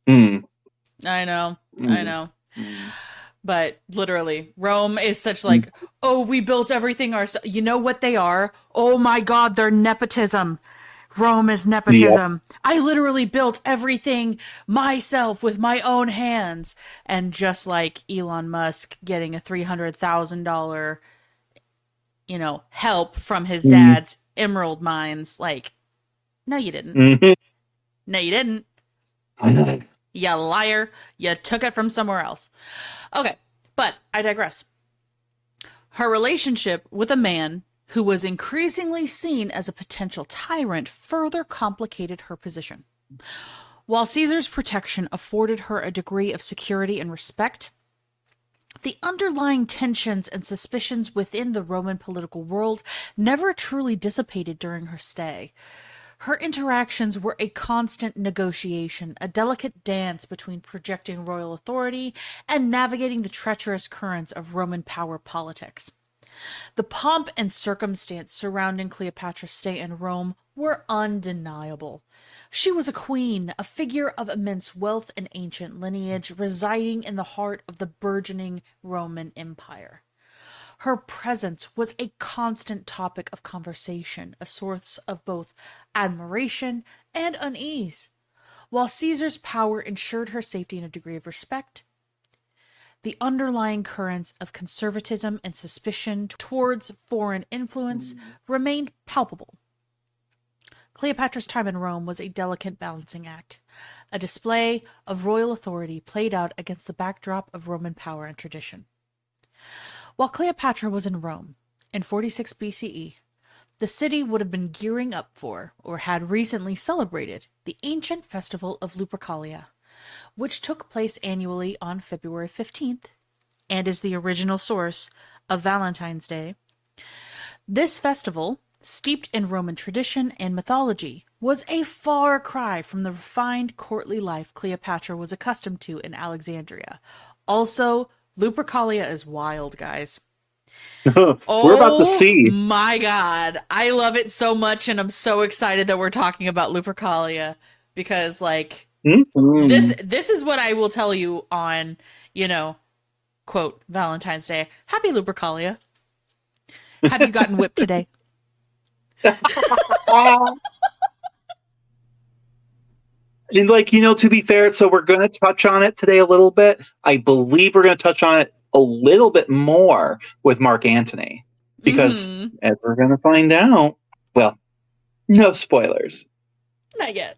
Mm. I know. But literally, Rome is such like, oh, we built everything ourselves. You know what they are? Oh my God, they're nepotism. Rome is nepotism. Yep. I literally built everything myself with my own hands. And just like Elon Musk getting a $300,000, help from his dad's emerald mines, like, no, you didn't. Mm-hmm. No, you didn't. You liar. You took it from somewhere else. Okay, but I digress. Her relationship with a man who was increasingly seen as a potential tyrant further complicated her position. While Caesar's protection afforded her a degree of security and respect, the underlying tensions and suspicions within the Roman political world never truly dissipated during her stay. Her interactions were a constant negotiation, a delicate dance between projecting royal authority and navigating the treacherous currents of Roman power politics. The pomp and circumstance surrounding Cleopatra's stay in Rome were undeniable. She was a queen, a figure of immense wealth and ancient lineage, residing in the heart of the burgeoning Roman Empire. Her presence was a constant topic of conversation, a source of both admiration and unease. While Caesar's power ensured her safety and a degree of respect, the underlying currents of conservatism and suspicion towards foreign influence remained palpable. Cleopatra's time in Rome was a delicate balancing act, a display of royal authority played out against the backdrop of Roman power and tradition. While Cleopatra was in Rome in 46 BCE, the city would have been gearing up for, or had recently celebrated, the ancient festival of Lupercalia, which took place annually on February 15th and is the original source of Valentine's Day. This festival, steeped in Roman tradition and mythology, was a far cry from the refined courtly life Cleopatra was accustomed to in Alexandria. Also, Lupercalia is wild, guys. We're about to see. Oh my God. I love it so much, and I'm so excited that we're talking about Lupercalia because, like, this is what I will tell you on, quote, Valentine's Day. Happy Lupercalia. Have you gotten whipped today? And, like, to be fair, so we're going to touch on it today a little bit. I believe we're going to touch on it a little bit more with Mark Antony. Because, as we're going to find out, well, no spoilers. Not yet.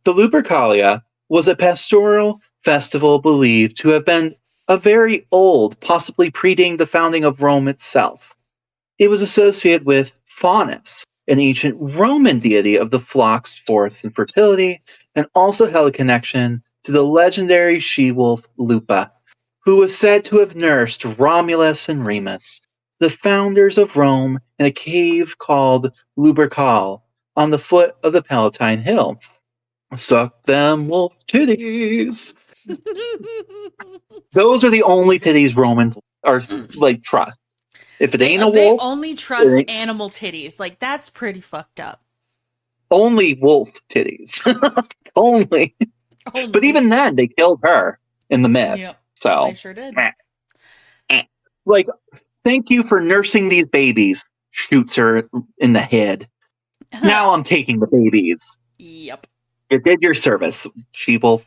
The Lupercalia was a pastoral festival believed to have been a very old, possibly predating the founding of Rome itself. It was associated with Faunus, an ancient Roman deity of the flocks, forests, and fertility, and also held a connection to the legendary she-wolf Lupa, who was said to have nursed Romulus and Remus, the founders of Rome, in a cave called Lupercal on the foot of the Palatine Hill. Suck them wolf titties. Those are the only titties Romans are trust. If it ain't a wolf, they only trust animal titties. Like, that's pretty fucked up. Only wolf titties. only. But even then, they killed her in the myth. Yep. So they sure did. Like, thank you for nursing these babies. Shoots her in the head. Now I'm taking the babies. Yep. You did your service, she-wolf.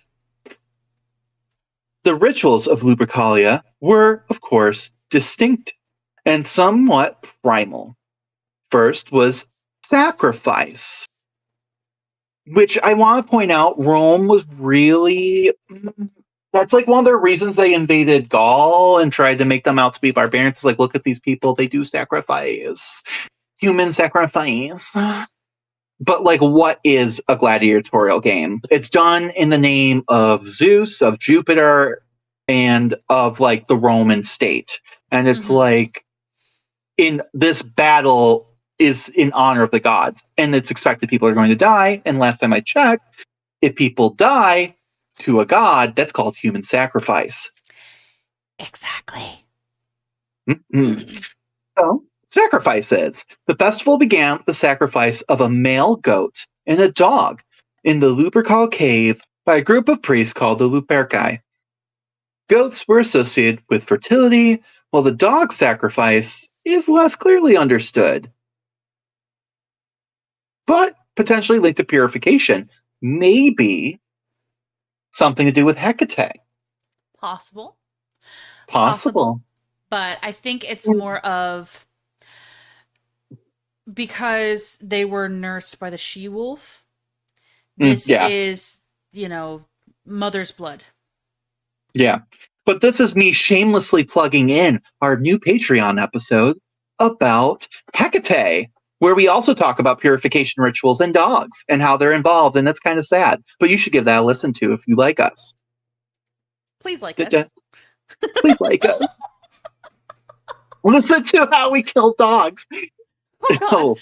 The rituals of Lupercalia were, of course, distinct and somewhat primal. First was sacrifice, which I want to point out, Rome was really... That's like one of the reasons they invaded Gaul and tried to make them out to be barbarians. Like, look at these people, they do sacrifice. Human sacrifice. But, like, what is a gladiatorial game? It's done in the name of Zeus, of Jupiter, and of, like, the Roman state. And it's like, in this battle, is in honor of the gods. And it's expected people are going to die. And last time I checked, if people die to a god, that's called human sacrifice. Exactly. So, sacrifices. The festival began with the sacrifice of a male goat and a dog in the Lupercal cave by a group of priests called the Luperci. Goats were associated with fertility, while the dog sacrifice is less clearly understood, but potentially linked to purification. Maybe something to do with Hecate. Possible. But I think it's more of because they were nursed by the she-wolf. This is, mother's blood. Yeah. But this is me shamelessly plugging in our new Patreon episode about Hecate, where we also talk about purification rituals and dogs and how they're involved. And that's kind of sad. But you should give that a listen to if you like us. Please like us. Please like us. Listen to how we kill dogs. Oh,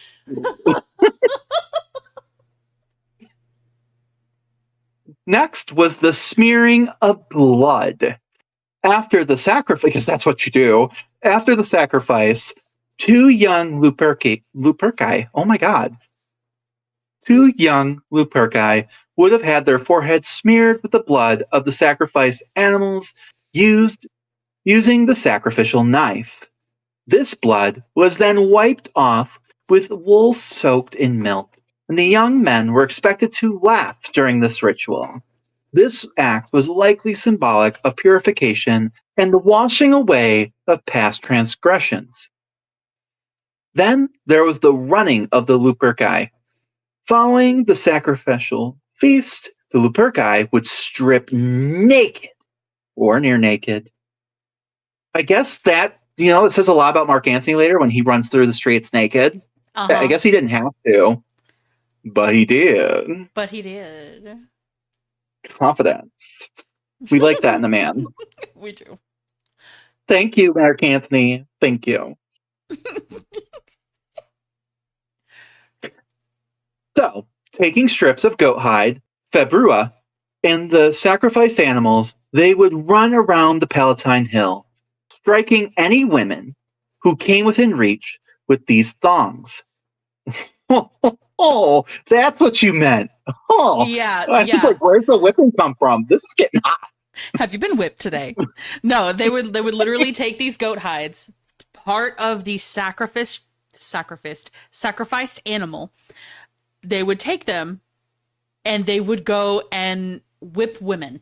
Next was the smearing of blood. After the sacrifice, because that's what you do. After the sacrifice, two young Luperci, oh my God. Two young Luperci would have had their foreheads smeared with the blood of the sacrificed animals using the sacrificial knife. This blood was then wiped off with wool soaked in milk, and the young men were expected to laugh during this ritual. This act was likely symbolic of purification and the washing away of past transgressions. Then there was the running of the Luperci. Following the sacrificial feast, the Luperci would strip naked or near naked. I guess that, it says a lot about Mark Antony later when he runs through the streets naked. Uh-huh. I guess he didn't have to, but he did. Confidence. We like that in a man. We do. Thank you, Mark Antony. Thank you. So, taking strips of goat hide, februa, and the sacrificed animals, they would run around the Palatine Hill, striking any women who came within reach with these thongs. Oh, that's what you meant. Oh, yeah. I'm just like, where's the whipping come from? This is getting hot. Have you been whipped today? No, they would literally take these goat hides, part of the sacrificed animal. They would take them and they would go and whip women.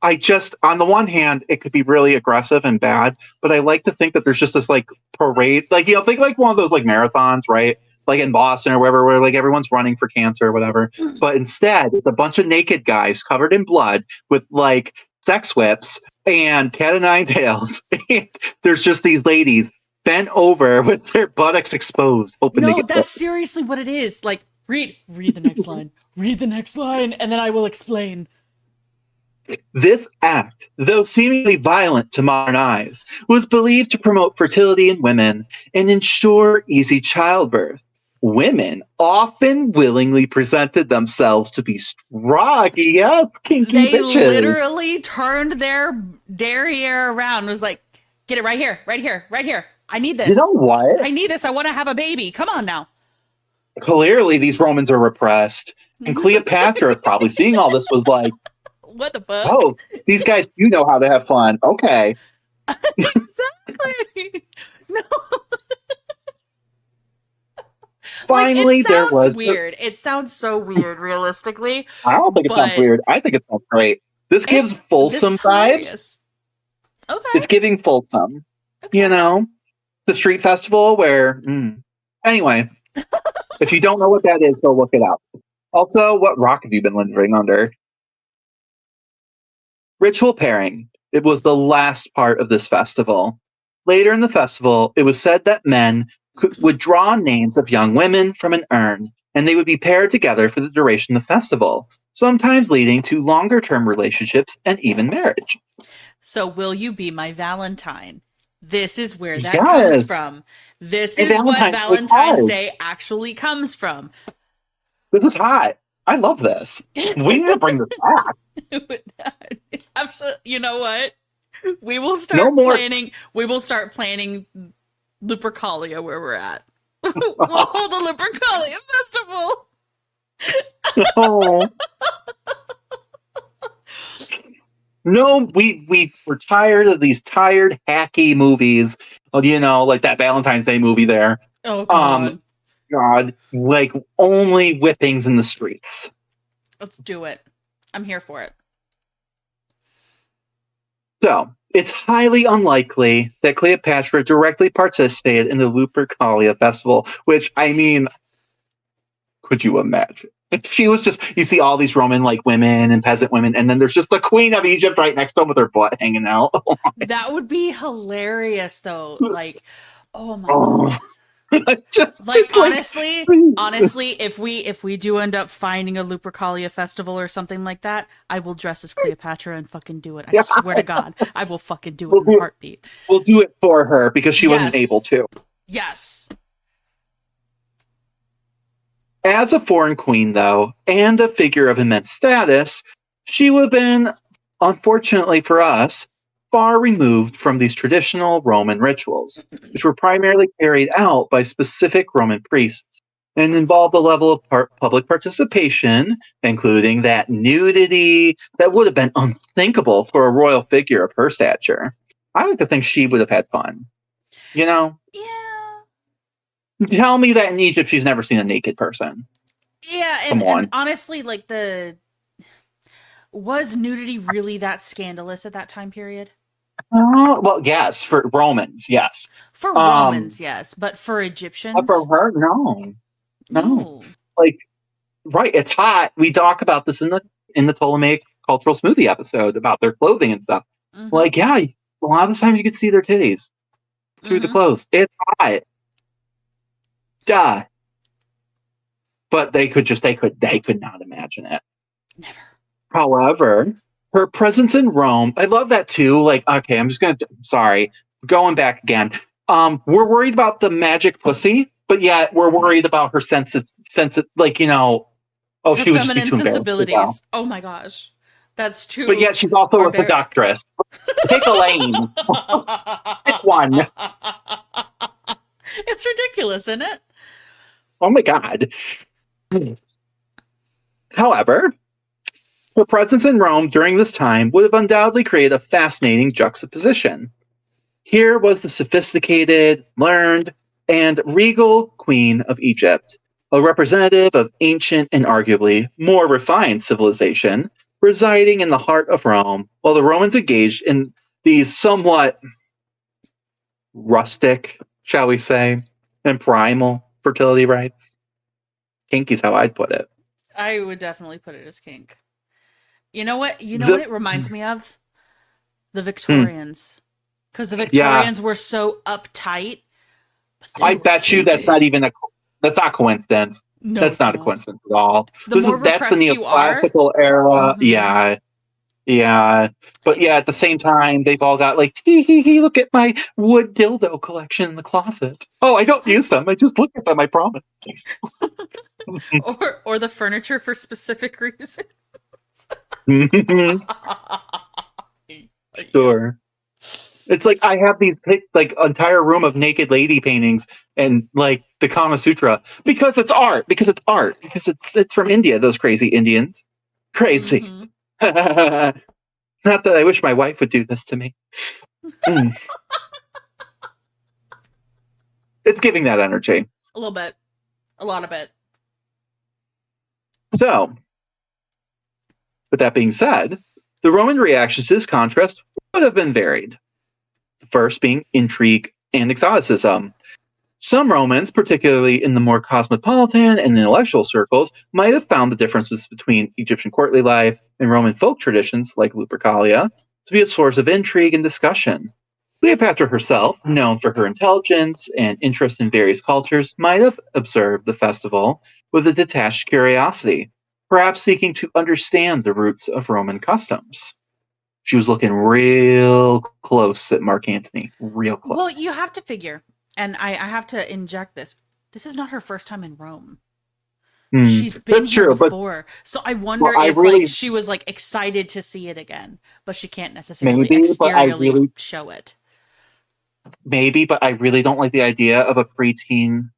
On the one hand, it could be really aggressive and bad, but I like to think that there's just this like parade, like, think like one of those like marathons, right? Like in Boston or wherever, where like everyone's running for cancer or whatever. But instead, it's a bunch of naked guys covered in blood with like sex whips and cat o' nine tails. And there's just these ladies bent over with their buttocks exposed. No, that's seriously what it is. Like, read the next line. Read the next line, and then I will explain. This act, though seemingly violent to modern eyes, was believed to promote fertility in women and ensure easy childbirth. Women often willingly presented themselves to be strong. Yes, kinky bitches. They literally turned their derriere around and was like, get it right here, right here, right here. I need this. You know what? I need this. I want to have a baby. Come on now. Clearly, these Romans are repressed. And Cleopatra, probably seeing all this, was like, what the fuck? Oh, these guys do know how to have fun. Okay. Exactly. No. Finally, there was weird. It sounds so weird, realistically. I don't think it sounds weird. I think it sounds great. This gives Folsom vibes. Okay. It's giving Folsom. Okay. The street festival where. Anyway, if you don't know what that is, go look it up. Also, what rock have you been living under? Ritual pairing. It was the last part of this festival. Later in the festival, it was said that men would draw names of young women from an urn, and they would be paired together for the duration of the festival, sometimes leading to longer-term relationships and even marriage. So, will you be my Valentine? This is where that comes Yes. from. This And is what Valentine's Day Valentine's card. Day actually comes from. This is hot. I love this. We need to bring this back. Absolutely. You know what? We will No start more. planning. We will start planning Lupercalia where we're at. We'll hold a Lupercalia festival. Oh. No, we're tired of these tired, hacky movies. You know, like that Valentine's Day movie there. Oh God. God, like only whippings in the streets. Let's do it. I'm here for it. So, it's highly unlikely that Cleopatra directly participated in the Lupercalia festival, which, I mean, could you imagine? She was just, you see all these Roman like women and peasant women, and then there's just the Queen of Egypt right next to them with her butt hanging out. That would be hilarious, though. Like, oh my Oh. God. Just, Like like, honestly, if we do end up finding a Lupercalia festival or something like that, I will dress as Cleopatra and fucking do it. I swear to God, I will fucking do it in a heartbeat. We'll do it for her because she wasn't able to. Yes. As a foreign queen, though, and a figure of immense status, she would have been, unfortunately for us, far removed from these traditional Roman rituals, which were primarily carried out by specific Roman priests and involved a level of public participation, including that nudity that would have been unthinkable for a royal figure of her stature. I like to think she would have had fun. You know? Yeah. Tell me that in Egypt she's never seen a naked person. Yeah, and honestly, like was nudity really that scandalous at that time period? Well, yes, for Romans, yes. For Romans, yes, but for Egyptians, but for her, no. Like, right? It's hot. We talk about this in the Ptolemaic cultural smoothie episode about their clothing and stuff. Mm-hmm. Like, yeah, a lot of the time you could see their titties through the clothes. It's hot. Duh. But they could not imagine it. Never. However, her presence in Rome, I love that too. Like, okay, sorry, going back again. We're worried about the magic pussy, but yet we're worried about her like, you know, her she would just be too sensibilities. Oh my gosh, that's too. But yet she's also a seductress. Pick a lane. Pick one. It's ridiculous, isn't it? Oh my God. However, her presence in Rome during this time would have undoubtedly created a fascinating juxtaposition. Here was the sophisticated, learned, and regal Queen of Egypt, a representative of ancient and arguably more refined civilization, residing in the heart of Rome, while the Romans engaged in these somewhat rustic, shall we say, and primal fertility rites. Kinky is how I'd put it. I would definitely put it as kink. You know what? What it reminds me of? The Victorians. Because the Victorians were so uptight. I bet you that's not coincidence. No, that's not a coincidence at all. That's the neoclassical era. Mm-hmm. Yeah. But yeah, at the same time, they've all got like, look at my wood dildo collection in the closet. Oh, I don't use them. I just look at them, I promise. or the furniture for specific reasons. Sure. It's like I have these entire room of naked lady paintings and like the Kama Sutra because it's art. Because it's from India. Those crazy Indians, crazy. Mm-hmm. Not that I wish my wife would do this to me. It's giving that energy. A little bit. A lot of it. So, with that being said, the Roman reactions to this contrast would have been varied. The first being intrigue and exoticism. Some Romans, particularly in the more cosmopolitan and intellectual circles, might have found the differences between Egyptian courtly life and Roman folk traditions, like Lupercalia, to be a source of intrigue and discussion. Cleopatra herself, known for her intelligence and interest in various cultures, might have observed the festival with a detached curiosity, perhaps seeking to understand the roots of Roman customs. She was looking real close at Mark Antony. Real close. Well, you have to figure, and I have to inject this. This is not her first time in Rome. She's been That's here true, before. So I wonder I if really, like she was like excited to see it again, but she can't necessarily maybe, but I exteriorly really, show it. maybe, but I really don't like the idea of a preteen,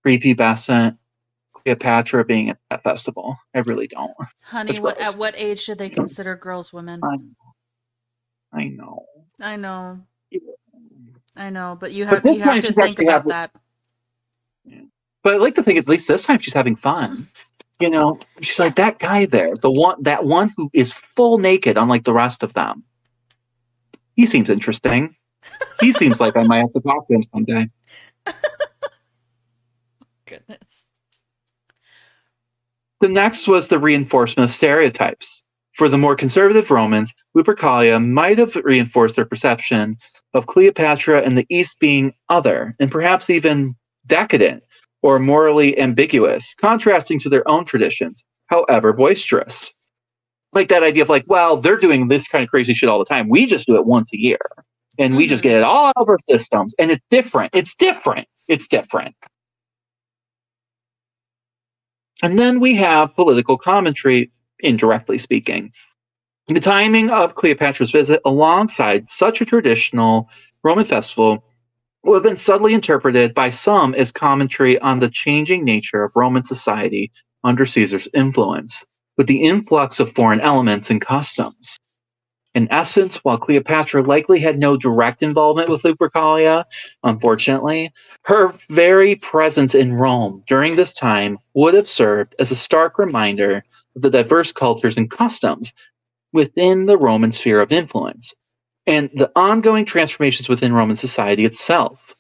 prepubescent Cleopatra being at that festival. I really don't. Honey, It's gross. at what age did they consider girls women? I know. I know. I know, but you But have this time to she's think actually about having. that. But I like to think at least this time she's having fun. You know, she's like that guy there, that one who is full naked, unlike the rest of them. He seems interesting. He seems like I might have to talk to him someday. Goodness. The next was the reinforcement of stereotypes. For the more conservative Romans, Lupercalia might have reinforced their perception of Cleopatra and the East being other, and perhaps even decadent or morally ambiguous, contrasting to their own traditions, however boisterous. Like that idea of like, well, they're doing this kind of crazy shit all the time. We just do it once a year. And we just get it all out of our systems. And it's different. It's different. It's different. And then we have political commentary, indirectly speaking. The timing of Cleopatra's visit alongside such a traditional Roman festival would have been subtly interpreted by some as commentary on the changing nature of Roman society under Caesar's influence, with the influx of foreign elements and customs. In essence, while Cleopatra likely had no direct involvement with Lupercalia, unfortunately, her very presence in Rome during this time would have served as a stark reminder of the diverse cultures and customs within the Roman sphere of influence, and the ongoing transformations within Roman society itself.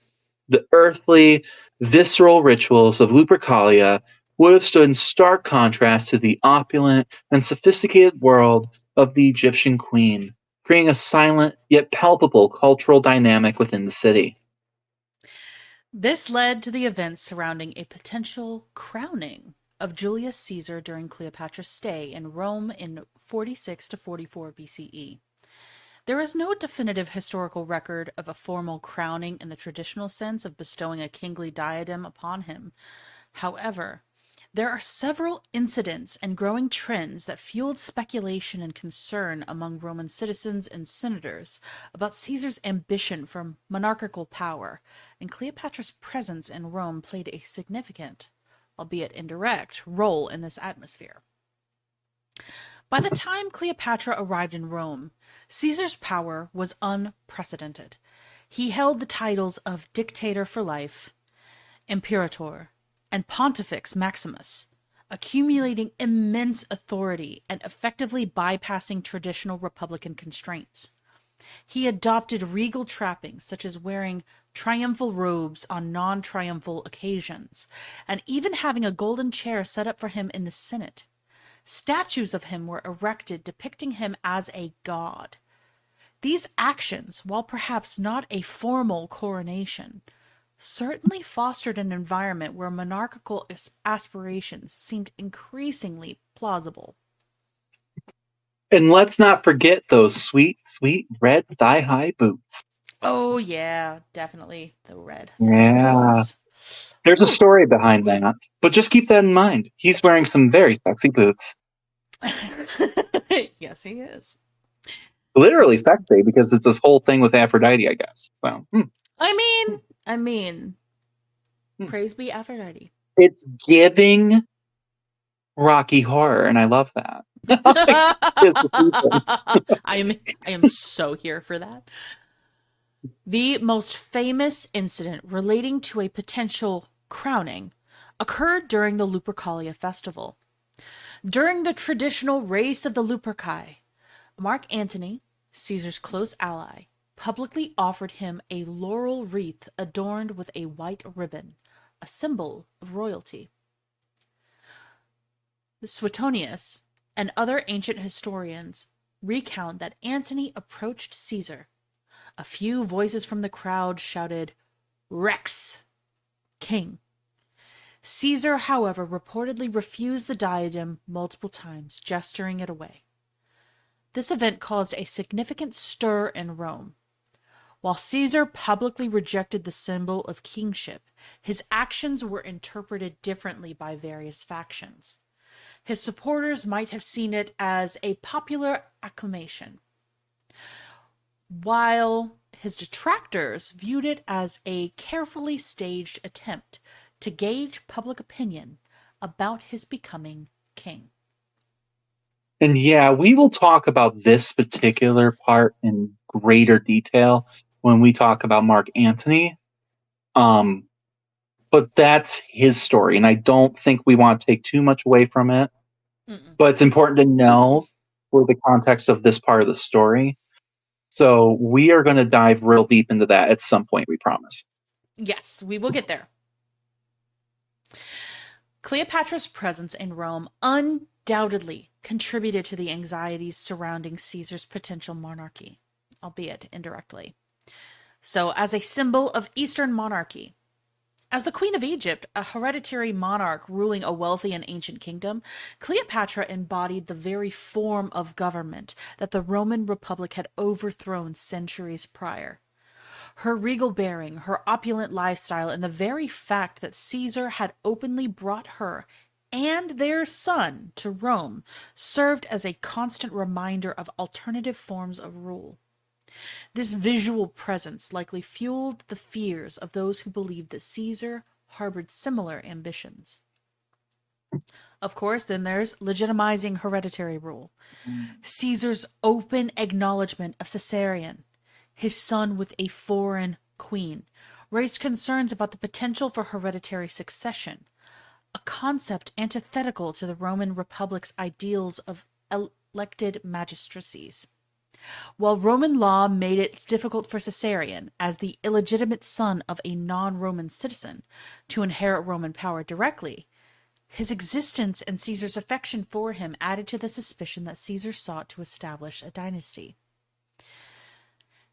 The earthly, visceral rituals of Lupercalia would have stood in stark contrast to the opulent and sophisticated world of the Egyptian queen, creating a silent yet palpable cultural dynamic within the city. This led to the events surrounding a potential crowning of Julius Caesar during Cleopatra's stay in Rome in 46 to 44 BCE. There is no definitive historical record of a formal crowning in the traditional sense of bestowing a kingly diadem upon him. However, there are several incidents and growing trends that fueled speculation and concern among Roman citizens and senators about Caesar's ambition for monarchical power, and Cleopatra's presence in Rome played a significant, albeit indirect, role in this atmosphere. By the time Cleopatra arrived in Rome, Caesar's power was unprecedented. He held the titles of Dictator for Life, Imperator, and Pontifex Maximus, accumulating immense authority and effectively bypassing traditional republican constraints. He adopted regal trappings such as wearing triumphal robes on non-triumphal occasions, and even having a golden chair set up for him in the Senate. Statues of him were erected depicting him as a god. These actions, while perhaps not a formal coronation, certainly fostered an environment where monarchical aspirations seemed increasingly plausible. And let's not forget those sweet, sweet red thigh-high boots. Oh, yeah, definitely the red Yeah. thighs. There's a story behind that, but just keep that in mind. He's wearing some very sexy boots. Yes, he is. Literally sexy, because it's this whole thing with Aphrodite, I guess. So, I mean, praise be Aphrodite. it's giving Rocky Horror, and I love that. I am so here for that. The most famous incident relating to a potential crowning occurred during the Lupercalia festival. During the traditional race of the Luperci, Mark Antony, Caesar's close ally, publicly offered him a laurel wreath adorned with a white ribbon, a symbol of royalty. Suetonius and other ancient historians recount that Antony approached Caesar. A few voices from the crowd shouted, "Rex, King." Caesar, however, reportedly refused the diadem multiple times, gesturing it away. This event caused a significant stir in Rome. While Caesar publicly rejected the symbol of kingship, his actions were interpreted differently by various factions. His supporters might have seen it as a popular acclamation, while his detractors viewed it as a carefully staged attempt to gauge public opinion about his becoming king. And yeah, we will talk about this particular part in greater detail when we talk about Mark Antony. Um, but that's his story, and I don't think we want to take too much away from it. Mm-mm. But it's important to know for the context of this part of the story. So we are going to dive real deep into that at some point, we promise. Yes, we will get there. Cleopatra's presence in Rome undoubtedly contributed to the anxieties surrounding Caesar's potential monarchy, albeit indirectly. So, as a symbol of Eastern monarchy, as the Queen of Egypt, a hereditary monarch ruling a wealthy and ancient kingdom, Cleopatra embodied the very form of government that the Roman Republic had overthrown centuries prior. Her regal bearing, her opulent lifestyle, and the very fact that Caesar had openly brought her and their son to Rome served as a constant reminder of alternative forms of rule. This visual presence likely fueled the fears of those who believed that Caesar harbored similar ambitions. Of course, then there's legitimizing hereditary rule. Caesar's open acknowledgement of Caesarion, his son with a foreign queen, raised concerns about the potential for hereditary succession, a concept antithetical to the Roman Republic's ideals of elected magistracies. While Roman law made it difficult for Caesarion, as the illegitimate son of a non-Roman citizen, to inherit Roman power directly, his existence and Caesar's affection for him added to the suspicion that Caesar sought to establish a dynasty.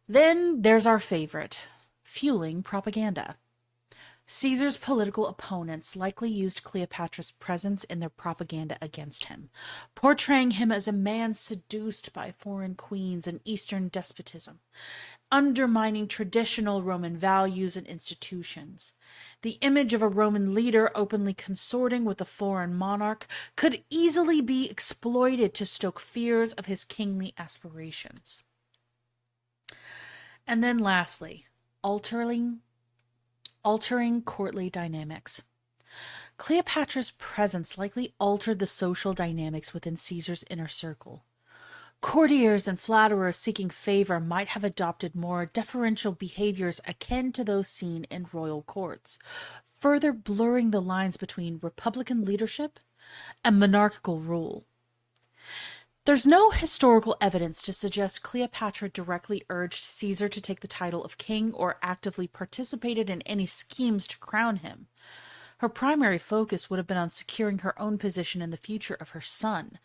Then there's our favorite, fueling propaganda. Caesar's political opponents likely used Cleopatra's presence in their propaganda against him, portraying him as a man seduced by foreign queens and Eastern despotism, undermining traditional Roman values and institutions. The image of a Roman leader openly consorting with a foreign monarch could easily be exploited to stoke fears of his kingly aspirations. And then lastly, altering courtly dynamics. Cleopatra's presence likely altered the social dynamics within Caesar's inner circle. Courtiers and flatterers seeking favor might have adopted more deferential behaviors akin to those seen in royal courts, further blurring the lines between republican leadership and monarchical rule. There's no historical evidence to suggest Cleopatra directly urged Caesar to take the title of king or actively participated in any schemes to crown him. Her primary focus would have been on securing her own position in the future of her son.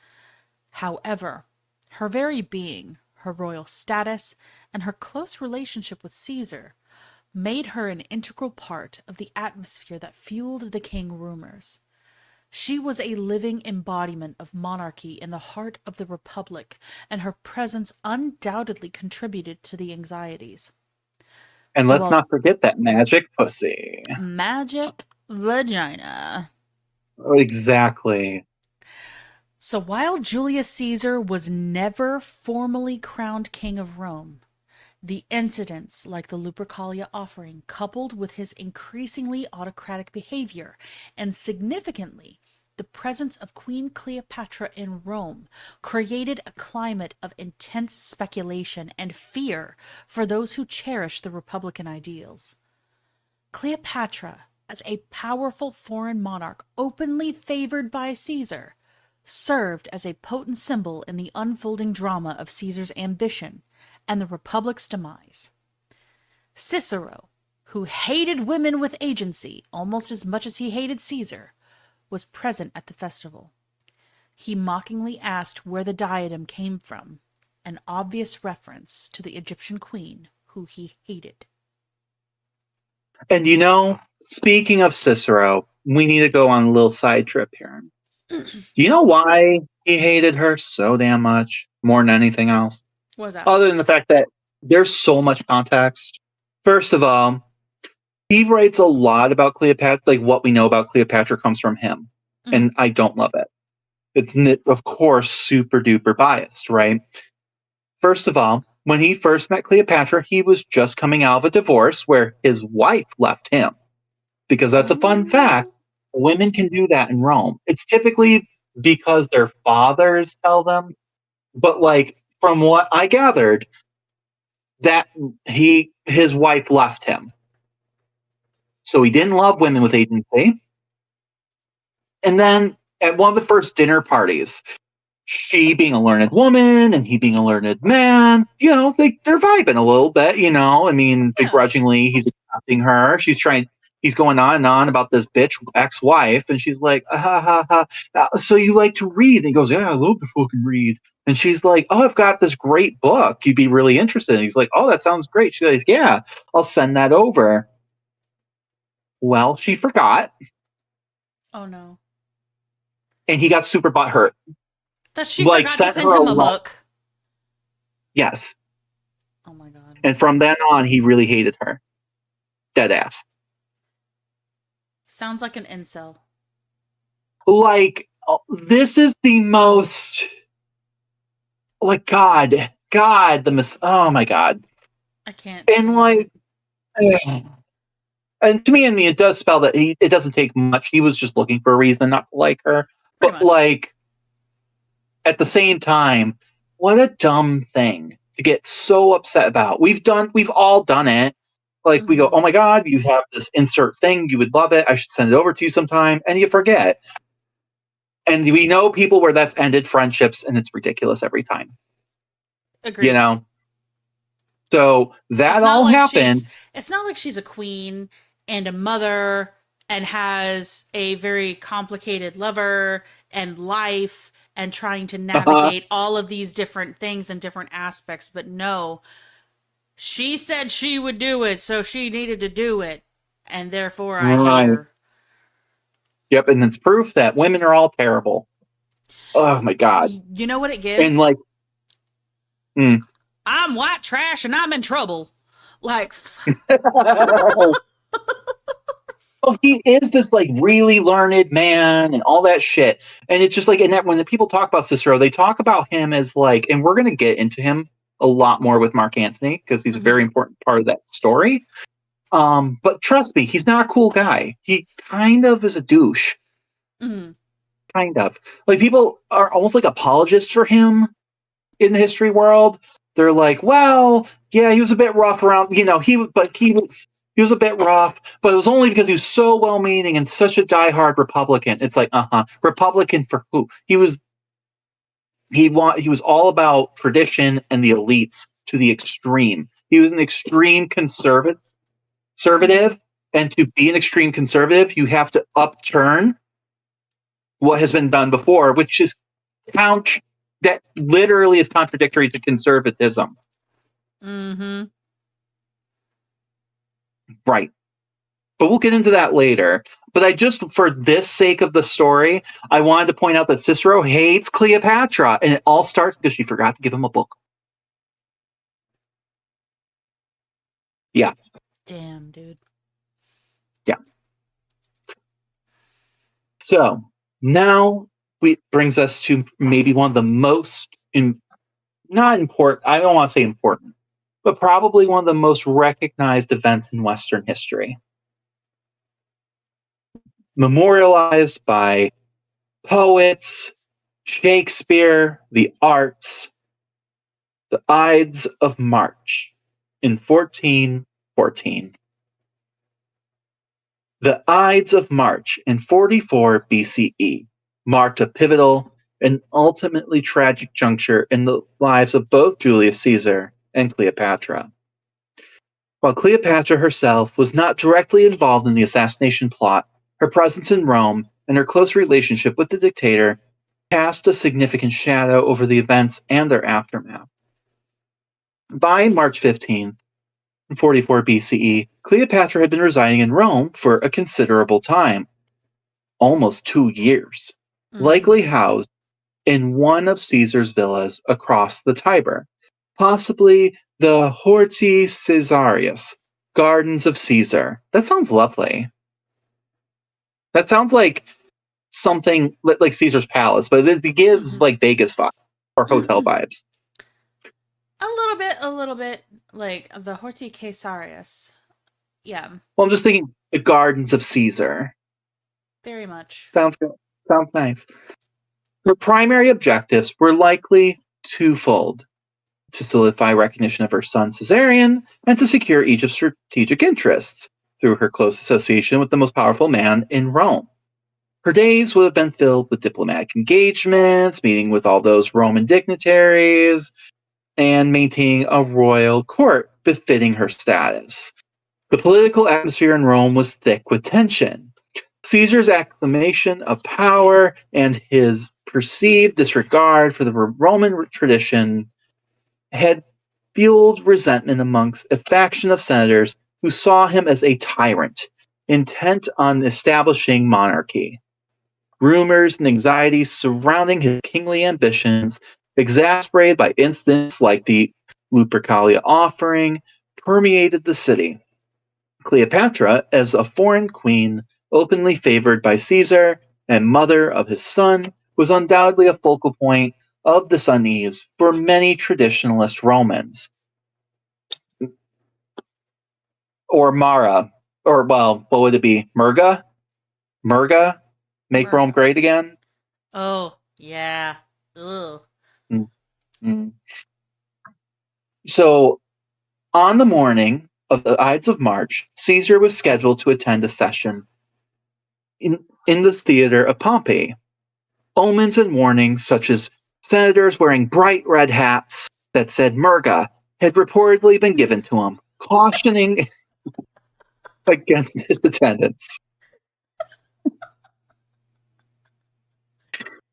However, her very being, her royal status, and her close relationship with Caesar made her an integral part of the atmosphere that fueled the king rumors. She was a living embodiment of monarchy in the heart of the Republic, and her presence undoubtedly contributed to the anxieties. And So let's not forget that magic pussy. magic vagina. Exactly. So while Julius Caesar was never formally crowned king of Rome, the incidents like the Lupercalia offering, coupled with his increasingly autocratic behavior, and significantly, the presence of Queen Cleopatra in Rome, created a climate of intense speculation and fear for those who cherished the Republican ideals. Cleopatra, as a powerful foreign monarch openly favored by Caesar, served as a potent symbol in the unfolding drama of Caesar's ambition and the Republic's demise. Cicero, who hated women with agency almost as much as he hated Caesar, was present at the festival. He mockingly asked where the diadem came from, an obvious reference to the Egyptian queen who he hated. And speaking of Cicero, we need to go on a little side trip here. Do you know why hated her so damn much, more than anything else. What was that? Other than the fact that there's so much context. First of all, he writes a lot about Cleopatra, like what we know about Cleopatra comes from him. And I don't love it. It's, of course, super duper biased, right? First of all, when he first met Cleopatra, he was just coming out of a divorce where his wife left him. Because that's a fun fact. Women can do that in Rome. It's typically because their fathers tell them. But like from what I gathered, that his wife left him. So he didn't love women with agency. And then at one of the first dinner parties, she being a learned woman and he being a learned man, they're vibing a little bit, I mean, begrudgingly, he's accepting her. He's going on and on about this bitch ex-wife, and she's like, ha, ha, ha. So you like to read? And he goes, yeah, I love to fucking read. And she's like, oh, I've got this great book you'd be really interested in. He's like, oh, that sounds great. She's like, yeah, I'll send that over. Well, she forgot. Oh, no. And he got super butthurt. That she forgot to send him a book. Yes. Oh, my God. And from then on, he really hated her. Dead ass. Sounds like an incel. Like, this is the most... Like, God, oh my God. I can't. And like... And to me, it does spell that it doesn't take much. He was just looking for a reason not to like her. Pretty But much. like, at the same time, what a dumb thing to get so upset about. We've all done it. Like, we go, oh my God, you have this insert thing. You would love it. I should send it over to you sometime. And you forget. And we know people where that's ended friendships, and it's ridiculous every time. Agreed. So that all happened. It's not like she's a queen and a mother and has a very complicated lover and life and trying to navigate all of these different things and different aspects. But no, she said she would do it, so she needed to do it. And therefore I hate her. Yep, and it's proof that women are all terrible. Oh my God. You know what it gives? And like, I'm white trash and I'm in trouble. Like, well, he is this like really learned man and all that shit. And it's just like, and that when the people talk about Cicero, they talk about him as like, and we're going to get into him a lot more with Mark Antony because he's a very important part of that story. But trust me, he's not a cool guy. He kind of is a douche. Kind of. Like, people are almost like apologists for him in the history world. They're like, well, yeah, he was a bit rough around, he was a bit rough, but it was only because he was so well-meaning and such a diehard Republican. It's like, Republican for who? He was all about tradition and the elites to the extreme. He was an extreme conservative, and to be an extreme conservative, you have to upturn what has been done before, which is that literally is contradictory to conservatism. Right. But we'll get into that later. But for this sake of the story, I wanted to point out that Cicero hates Cleopatra, and it all starts because she forgot to give him a book. Yeah. Damn, dude. Yeah. So now brings us to maybe one of the most, not important, I don't want to say important, but probably one of the most recognized events in Western history. Memorialized by poets, Shakespeare, the arts, the Ides of March in 1414. The Ides of March in 44 BCE marked a pivotal and ultimately tragic juncture in the lives of both Julius Caesar and Cleopatra. While Cleopatra herself was not directly involved in the assassination plot, her presence in Rome and her close relationship with the dictator cast a significant shadow over the events and their aftermath. By March 15th, 44 BCE, Cleopatra had been residing in Rome for a considerable time, almost 2 years, likely housed in one of Caesar's villas across the Tiber, possibly the Horti Caesarius, Gardens of Caesar. That sounds lovely. That sounds like something like Caesar's Palace, but it gives like Vegas vibe or hotel vibes. A little bit, like the Horti Caesarius. Yeah. Well, I'm just thinking the Gardens of Caesar. Very much. Sounds good. Sounds nice. Her primary objectives were likely twofold: to solidify recognition of her son Caesarion and to secure Egypt's strategic interests through her close association with the most powerful man in Rome. Her days would have been filled with diplomatic engagements, meeting with all those Roman dignitaries, and maintaining a royal court befitting her status. The political atmosphere in Rome was thick with tension. Caesar's acclamation of power and his perceived disregard for the Roman tradition had fueled resentment amongst a faction of senators who saw him as a tyrant, intent on establishing monarchy. Rumors and anxieties surrounding his kingly ambitions, exasperated by incidents like the Lupercalia offering, permeated the city. Cleopatra, as a foreign queen, openly favored by Caesar and mother of his son, was undoubtedly a focal point of this unease for many traditionalist Romans. Or Mara, or well, what would it be? Murga? Murga? Make Rome great again? Oh, yeah. Ugh. Mm-hmm. So, on the morning of the Ides of March, Caesar was scheduled to attend a session in the theater of Pompey. Omens and warnings, such as senators wearing bright red hats that said Murga, had reportedly been given to him, cautioning against his attendance.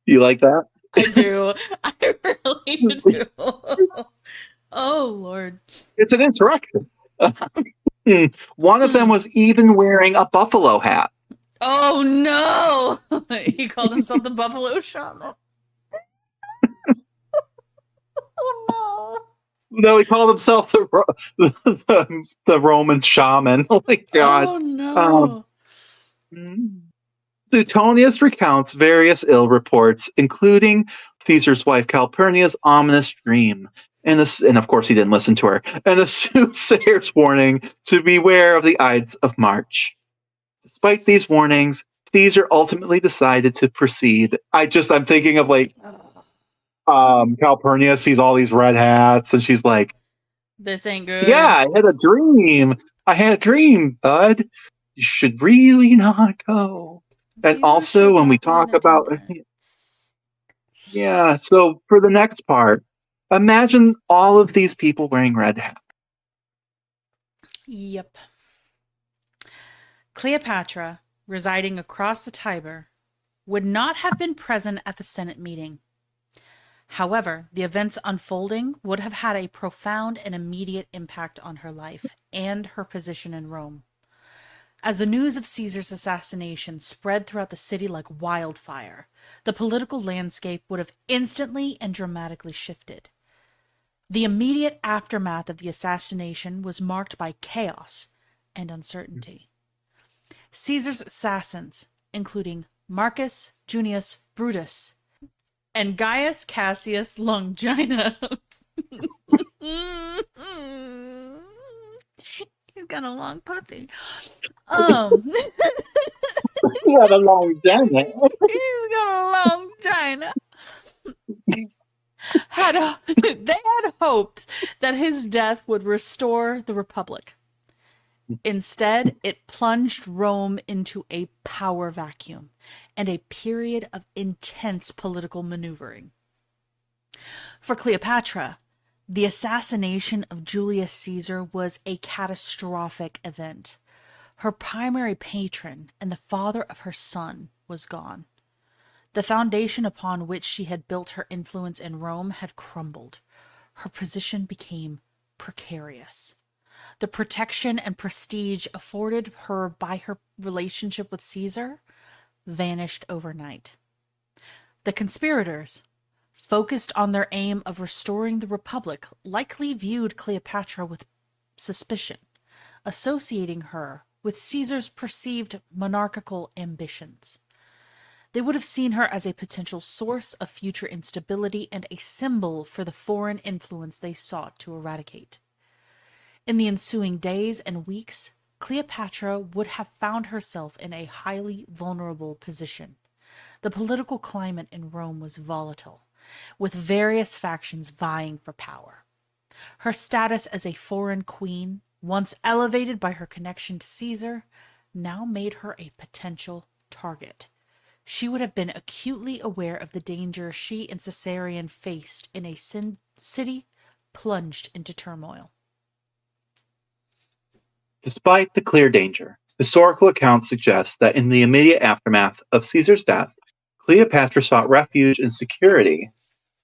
You like that? I do. I really do. Oh, Lord. It's an insurrection. One of them was even wearing a buffalo hat. Oh, no. He called himself the Buffalo Shaman. Oh, no. No, he called himself the Roman shaman. Oh, my God. Oh, no. Suetonius recounts various ill reports, including Caesar's wife Calpurnia's ominous dream, and of course he didn't listen to her, and the soothsayer's warning to beware of the Ides of March. Despite these warnings, Caesar ultimately decided to proceed. I'm thinking of like Calpurnia sees all these red hats, and she's like, "This ain't good." Yeah, I had a dream, bud. You should really not go. And also, when we talk about, yeah, so for the next part, imagine all of these people wearing red hats. Yep. Cleopatra, residing across the Tiber, would not have been present at the Senate meeting. However, the events unfolding would have had a profound and immediate impact on her life and her position in Rome. As the news of Caesar's assassination spread throughout the city like wildfire, the political landscape would have instantly and dramatically shifted. The immediate aftermath of the assassination was marked by chaos and uncertainty. Caesar's assassins, including Marcus Junius Brutus and Gaius Cassius Longina, he's got a long puppy. He had a long vagina. He's got a long vagina. They had hoped that his death would restore the Republic. Instead, it plunged Rome into a power vacuum and a period of intense political maneuvering. For Cleopatra, the assassination of Julius Caesar was a catastrophic event. Her primary patron and the father of her son was gone. The foundation upon which she had built her influence in Rome had crumbled. Her position became precarious. The protection and prestige afforded her by her relationship with Caesar vanished overnight. The conspirators, focused on their aim of restoring the Republic, likely viewed Cleopatra with suspicion, associating her with Caesar's perceived monarchical ambitions. They would have seen her as a potential source of future instability and a symbol for the foreign influence they sought to eradicate. In the ensuing days and weeks, Cleopatra would have found herself in a highly vulnerable position. The political climate in Rome was volatile, with various factions vying for power. Her status as a foreign queen, once elevated by her connection to Caesar, now made her a potential target. She would have been acutely aware of the danger she and Caesarion faced in a city plunged into turmoil. Despite the clear danger, historical accounts suggest that in the immediate aftermath of Caesar's death, Cleopatra sought refuge and security.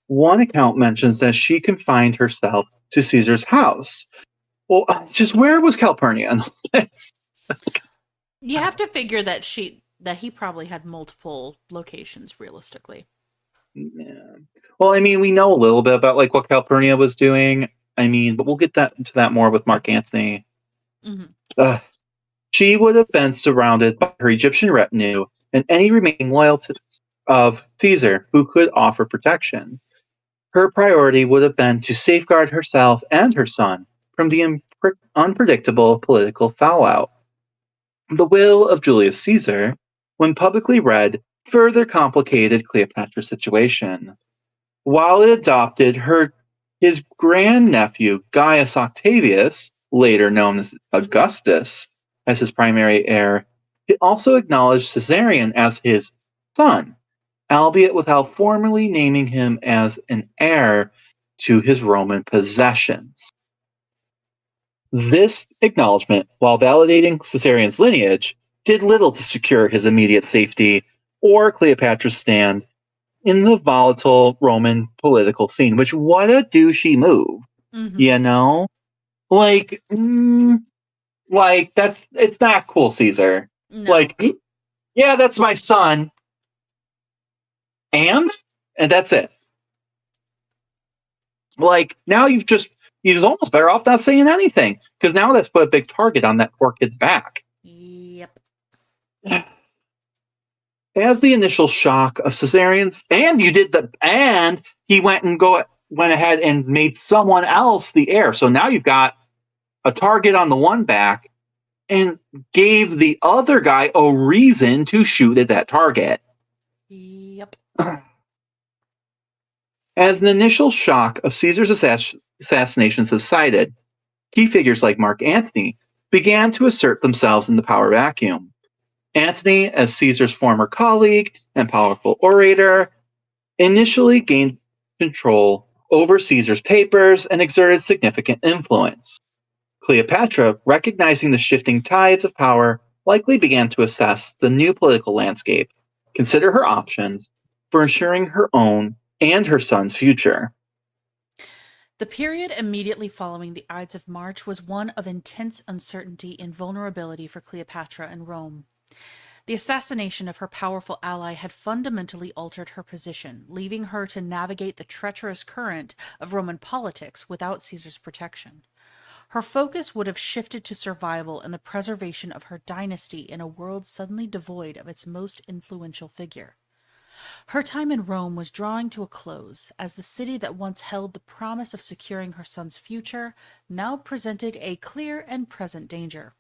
One account mentions that she confined herself to Caesar's house. Well, just where was Calpurnia in all this? You have to figure that he probably had multiple locations realistically. Yeah. Well, I mean, we know a little bit about like what Calpurnia was doing. I mean, but we'll get into that more with Mark Antony. Mm-hmm. She would have been surrounded by her Egyptian retinue and any remaining loyalties of Caesar who could offer protection. Her priority would have been to safeguard herself and her son from the unpredictable political fallout. The will of Julius Caesar, when publicly read, further complicated Cleopatra's situation. While it adopted his grandnephew Gaius Octavius, later known as Augustus, as his primary heir, it also acknowledged Caesarion as his son, albeit without formally naming him as an heir to his Roman possessions. This acknowledgement, while validating Caesarion's lineage, did little to secure his immediate safety or Cleopatra's stand in the volatile Roman political scene, which what a douchey move. Mm-hmm. You know? Like, it's not cool, Caesar. No. Like, yeah, that's my son. And that's it. Like, now he's almost better off not saying anything, because now that's put a big target on that poor kid's back. Yep. As the initial shock of Caesarion's, and he went ahead and made someone else the heir. So now you've got a target on the one back and gave the other guy a reason to shoot at that target. Yep. As the initial shock of Caesar's assassination subsided, key figures like Mark Antony began to assert themselves in the power vacuum. Antony, as Caesar's former colleague and powerful orator, initially gained control over Caesar's papers and exerted significant influence. Cleopatra, recognizing the shifting tides of power, likely began to assess the new political landscape, consider her options for ensuring her own and her son's future. The period immediately following the Ides of March was one of intense uncertainty and vulnerability for Cleopatra and Rome. The assassination of her powerful ally had fundamentally altered her position, leaving her to navigate the treacherous current of Roman politics without Caesar's protection. Her focus would have shifted to survival and the preservation of her dynasty in a world suddenly devoid of its most influential figure. Her time in Rome was drawing to a close, as the city that once held the promise of securing her son's future now presented a clear and present danger.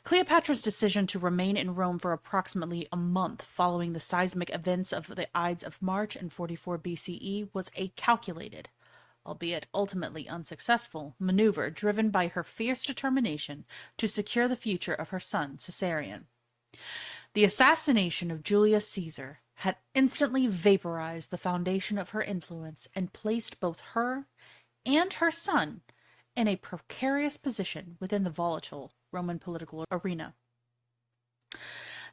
Cleopatra's decision to remain in Rome for approximately a month following the seismic events of the Ides of March in 44 BCE was a calculated, albeit ultimately unsuccessful, maneuver driven by her fierce determination to secure the future of her son, Caesarion. The assassination of Julius Caesar had instantly vaporized the foundation of her influence and placed both her and her son in a precarious position within the volatile Roman political arena.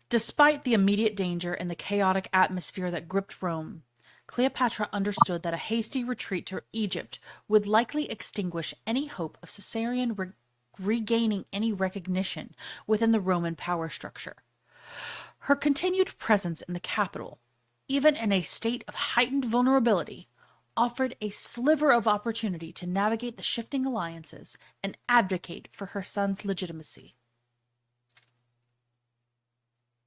Despite the immediate danger and the chaotic atmosphere that gripped Rome, Cleopatra understood that a hasty retreat to Egypt would likely extinguish any hope of Caesarion regaining any recognition within the Roman power structure. Her continued presence in the capital, even in a state of heightened vulnerability, offered a sliver of opportunity to navigate the shifting alliances and advocate for her son's legitimacy.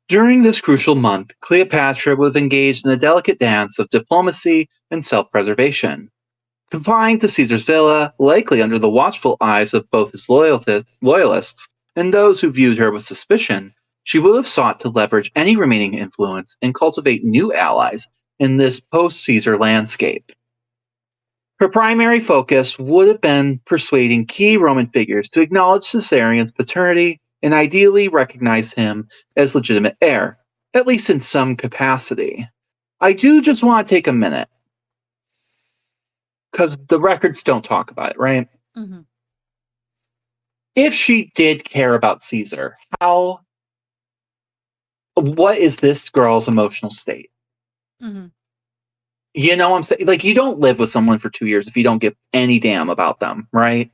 During this crucial month, Cleopatra would have engaged in a delicate dance of diplomacy and self-preservation. Confined to Caesar's villa, likely under the watchful eyes of both his loyalists and those who viewed her with suspicion, she would have sought to leverage any remaining influence and cultivate new allies in this post-Caesar landscape. Her primary focus would have been persuading key Roman figures to acknowledge Caesarion's paternity and ideally recognize him as legitimate heir, at least in some capacity. I do just want to take a minute, because the records don't talk about it, right? Mm-hmm. If she did care about Caesar, what is this girl's emotional state? Mm-hmm. You know what I'm saying? Like, you don't live with someone for 2 years if you don't give any damn about them, right?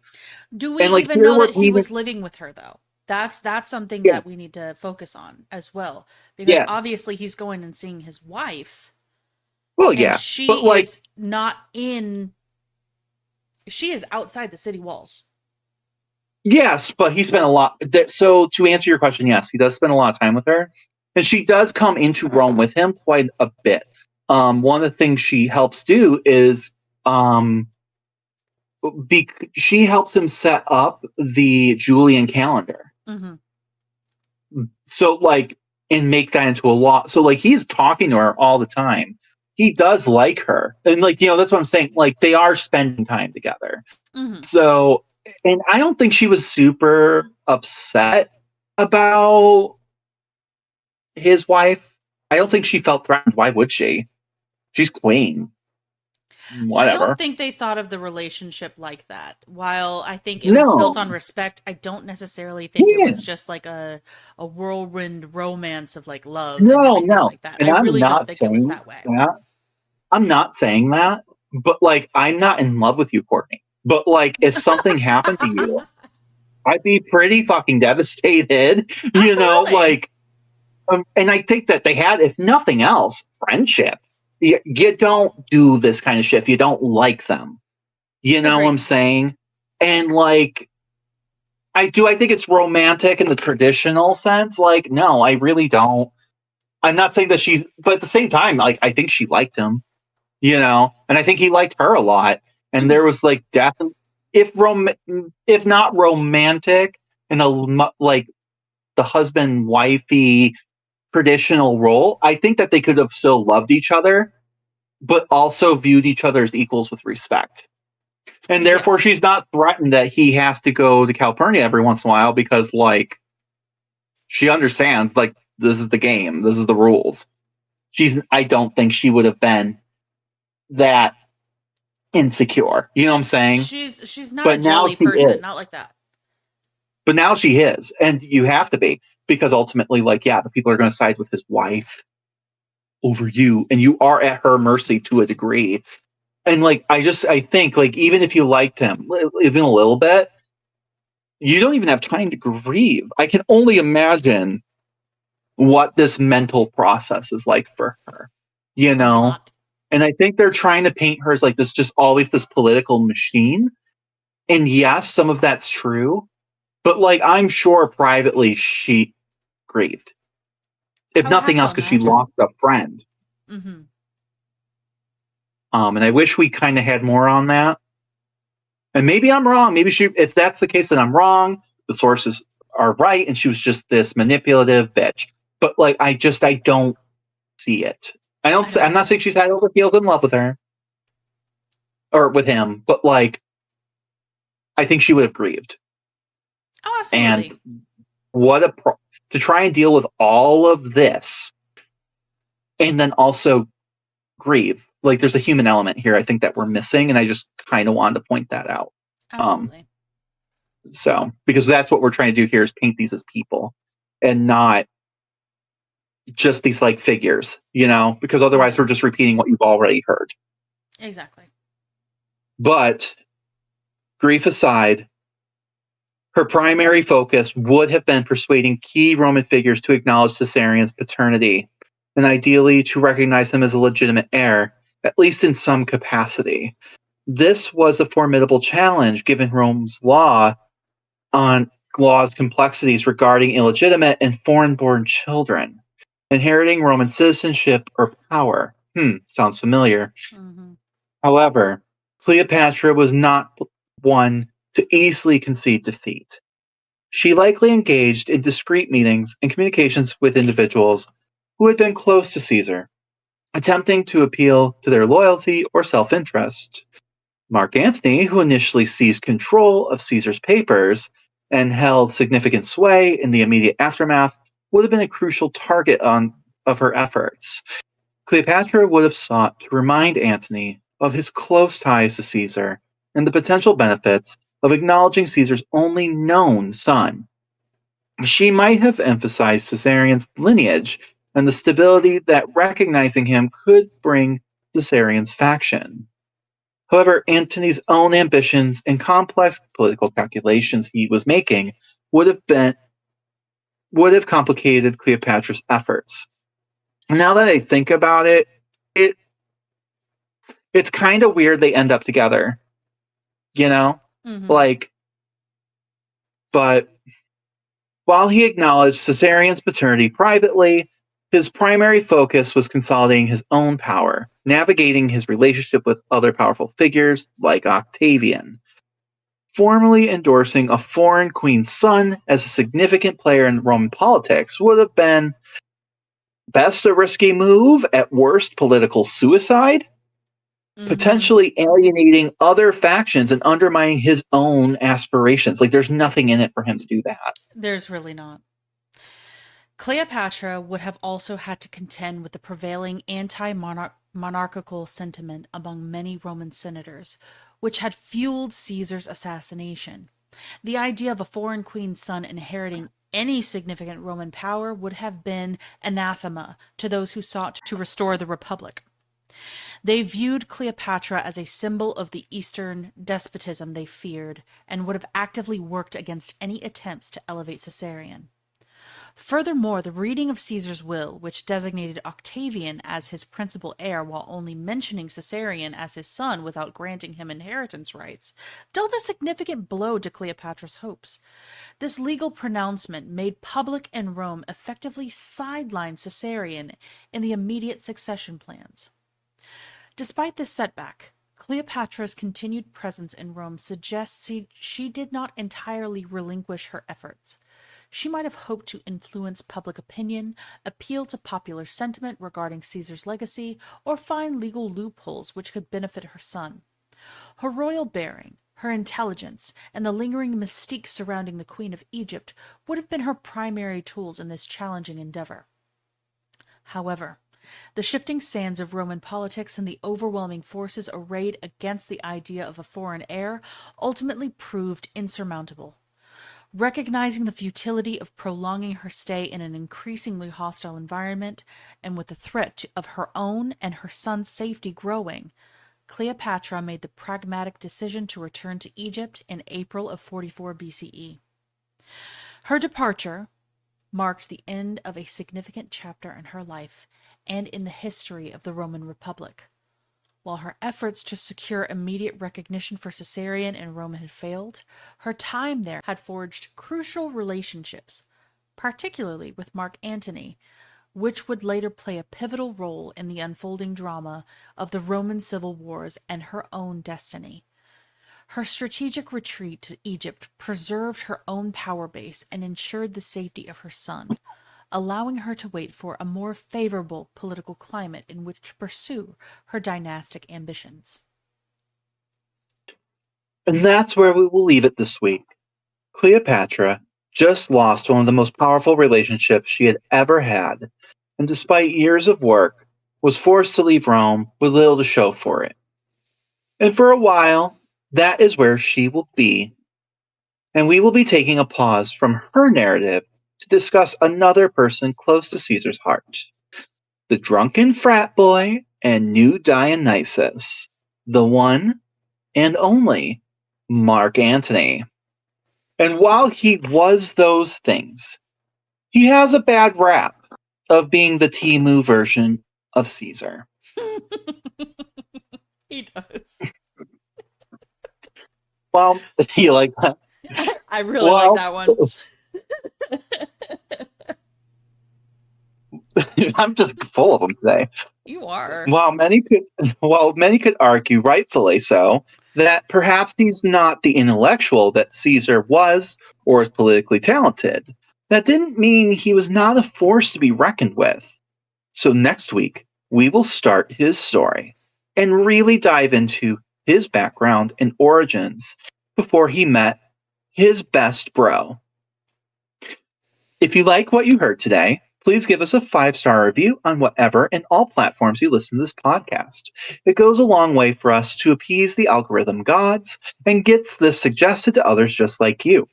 Do we And like, even here know we're that he was living with her, though? That's something yeah, that we need to focus on as well, because yeah. obviously he's going and seeing his wife, Well, and yeah, but she like, is not in. She is outside the city walls. yes, but he spent a lot. So to answer your question, yes, he does spend a lot of time with her, and she does come into Rome with him quite a bit. One of the things she helps do is she helps him set up the Julian calendar. Mm-hmm. So like, and make that into a law. So like, he's talking to her all the time. He does like her, and like, that's what I'm saying. Like, they are spending time together. Mm-hmm. So, and I don't think she was super upset about his wife. I don't think she felt threatened. Why would she? She's queen. I don't Whatever. think they thought of the relationship like that. While I think it was built No. on respect, I don't necessarily think it Yeah. was just like a whirlwind romance of like love and No, everything no. like that. And I I'm really don't not think it was saying that way. that. I'm not saying that. But like, I'm not in love with you, Courtney. But like, if something happened to you, I'd be pretty fucking devastated. Absolutely. Like, and I think that they had, if nothing else, friendship. You don't do this kind of shit if you don't like them. You know what I'm Agreed. saying? And like, I think it's romantic in the traditional sense. Like, no, I really don't. I'm not saying that but at the same time, like, I think she liked him, and I think he liked her a lot. And Mm-hmm. there was like definitely, if not romantic, in like the husband wifey traditional role, I think that they could have still loved each other, but also viewed each other as equals with respect. And therefore, Yes. she's not threatened that he has to go to Calpurnia every once in a while because, like, she understands, like, this is the game, this is the rules. I don't think she would have been that insecure. You know what I'm saying? She's not a But now jelly she is. person, not like that. But now she is, and you have to be, because ultimately, like, yeah, the people are going to side with his wife over you, and you are at her mercy to a degree. And like, I think, like, even if you liked him even a little bit, you don't even have time to grieve. I can only imagine what this mental process is like for her, A lot. And I think they're trying to paint her as like this, just always this political machine. And yes, some of that's true, but like, I'm sure privately she grieved, if I would have nothing to else, because she imagine. lost a friend. Mm-hmm. And I wish we kind of had more on that. And maybe I'm wrong. Maybe if that's the case, then I'm wrong. The sources are right, and she was just this manipulative bitch. But like, I don't see it. I'm not saying she's head over heels in love with her or with him, but like, I think she would have grieved. Oh, And absolutely. what to try and deal with all of this, and then also grieve. Like, there's a human element here, I think, that we're missing, and I just kind of wanted to point that out. Absolutely. So, because that's what we're trying to do here, is paint these as people and not just these like figures, because otherwise Right. we're just repeating what you've already heard. Exactly. But grief aside, her primary focus would have been persuading key Roman figures to acknowledge Caesarion's paternity. and ideally to recognize him as a legitimate heir, at least in some capacity. This was a formidable challenge given Rome's law's complexities regarding illegitimate and foreign-born children inheriting Roman citizenship or power. Sounds familiar. Mm-hmm. However, Cleopatra was not one to easily concede defeat. She likely engaged in discreet meetings and communications with individuals who had been close to Caesar, attempting to appeal to their loyalty or self-interest. Mark Antony, who initially seized control of Caesar's papers and held significant sway in the immediate aftermath, would have been a crucial target of her efforts. Cleopatra would have sought to remind Antony of his close ties to Caesar and the potential benefits of acknowledging Caesar's only known son. She might have emphasized Caesarion's lineage and the stability that recognizing him could bring Caesarion's faction. However, Antony's own ambitions and complex political calculations he was making would have complicated Cleopatra's efforts. Now that I think about it, it's kind of weird they end up together. You know? Mm-hmm. But while he acknowledged Caesarion's paternity privately, his primary focus was consolidating his own power, navigating his relationship with other powerful figures like Octavian. Formally endorsing a foreign queen's son as a significant player in Roman politics would have been best a risky move, at worst political suicide, potentially alienating other factions and undermining his own aspirations. Like, there's nothing in it for him to do that. There's really not. Cleopatra would have also had to contend with the prevailing anti-monarchical sentiment among many Roman senators, which had fueled Caesar's assassination. The idea of a foreign queen's son inheriting any significant Roman power would have been anathema to those who sought to restore the Republic. They viewed Cleopatra as a symbol of the Eastern despotism they feared, and would have actively worked against any attempts to elevate Caesarion. Furthermore, the reading of Caesar's will, which designated Octavian as his principal heir while only mentioning Caesarion as his son without granting him inheritance rights, dealt a significant blow to Cleopatra's hopes. This legal pronouncement made public in Rome effectively sideline Caesarion in the immediate succession plans. Despite this setback, Cleopatra's continued presence in Rome suggests she did not entirely relinquish her efforts. She might have hoped to influence public opinion, appeal to popular sentiment regarding Caesar's legacy, or find legal loopholes which could benefit her son. Her royal bearing, her intelligence, and the lingering mystique surrounding the Queen of Egypt would have been her primary tools in this challenging endeavor. However, the shifting sands of Roman politics and the overwhelming forces arrayed against the idea of a foreign heir ultimately proved insurmountable. Recognizing the futility of prolonging her stay in an increasingly hostile environment, and with the threat of her own and her son's safety growing, Cleopatra made the pragmatic decision to return to Egypt in April of 44 BCE. Her departure marked the end of a significant chapter in her life and in the history of the Roman Republic. While her efforts to secure immediate recognition for Caesarion in Rome had failed, her time there had forged crucial relationships, particularly with Mark Antony, which would later play a pivotal role in the unfolding drama of the Roman civil wars and her own destiny. Her strategic retreat to Egypt preserved her own power base and ensured the safety of her son, allowing her to wait for a more favorable political climate in which to pursue her dynastic ambitions. And that's where we will leave it this week. Cleopatra just lost one of the most powerful relationships she had ever had, and despite years of work, was forced to leave Rome with little to show for it. And for a while, that is where she will be. And we will be taking a pause from her narrative to discuss another person close to Caesar's heart, the drunken frat boy and new Dionysus, the one and only Mark Antony. And while he was those things, he has a bad rap. of being the Temu version of Caesar. He does. Well, you like that? I really like that one. I'm just full of them today. You are. While many could argue, rightfully so, that perhaps he's not the intellectual that Caesar was or is politically talented, that didn't mean he was not a force to be reckoned with. So next week, we will start his story and really dive into his background and origins before he met his best bro. If you like what you heard today, please give us a 5-star review on whatever and all platforms you listen to this podcast. It goes a long way for us to appease the algorithm gods and gets this suggested to others just like you.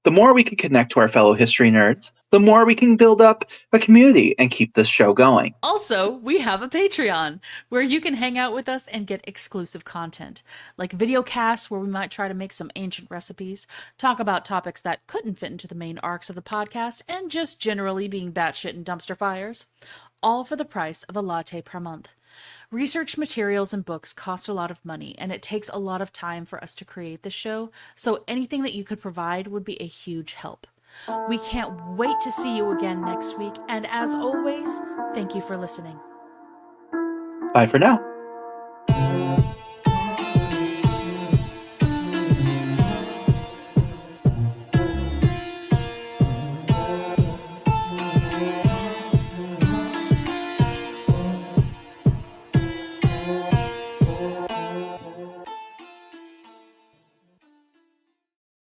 The more we can connect to our fellow history nerds, the more we can build up a community and keep this show going. Also, we have a Patreon where you can hang out with us and get exclusive content, like video casts where we might try to make some ancient recipes, talk about topics that couldn't fit into the main arcs of the podcast, and just generally being batshit and dumpster fires. All for the price of a latte per month. Research materials and books cost a lot of money, and it takes a lot of time for us to create this show, so anything that you could provide would be a huge help. We can't wait to see you again next week, and as always, thank you for listening. Bye for now.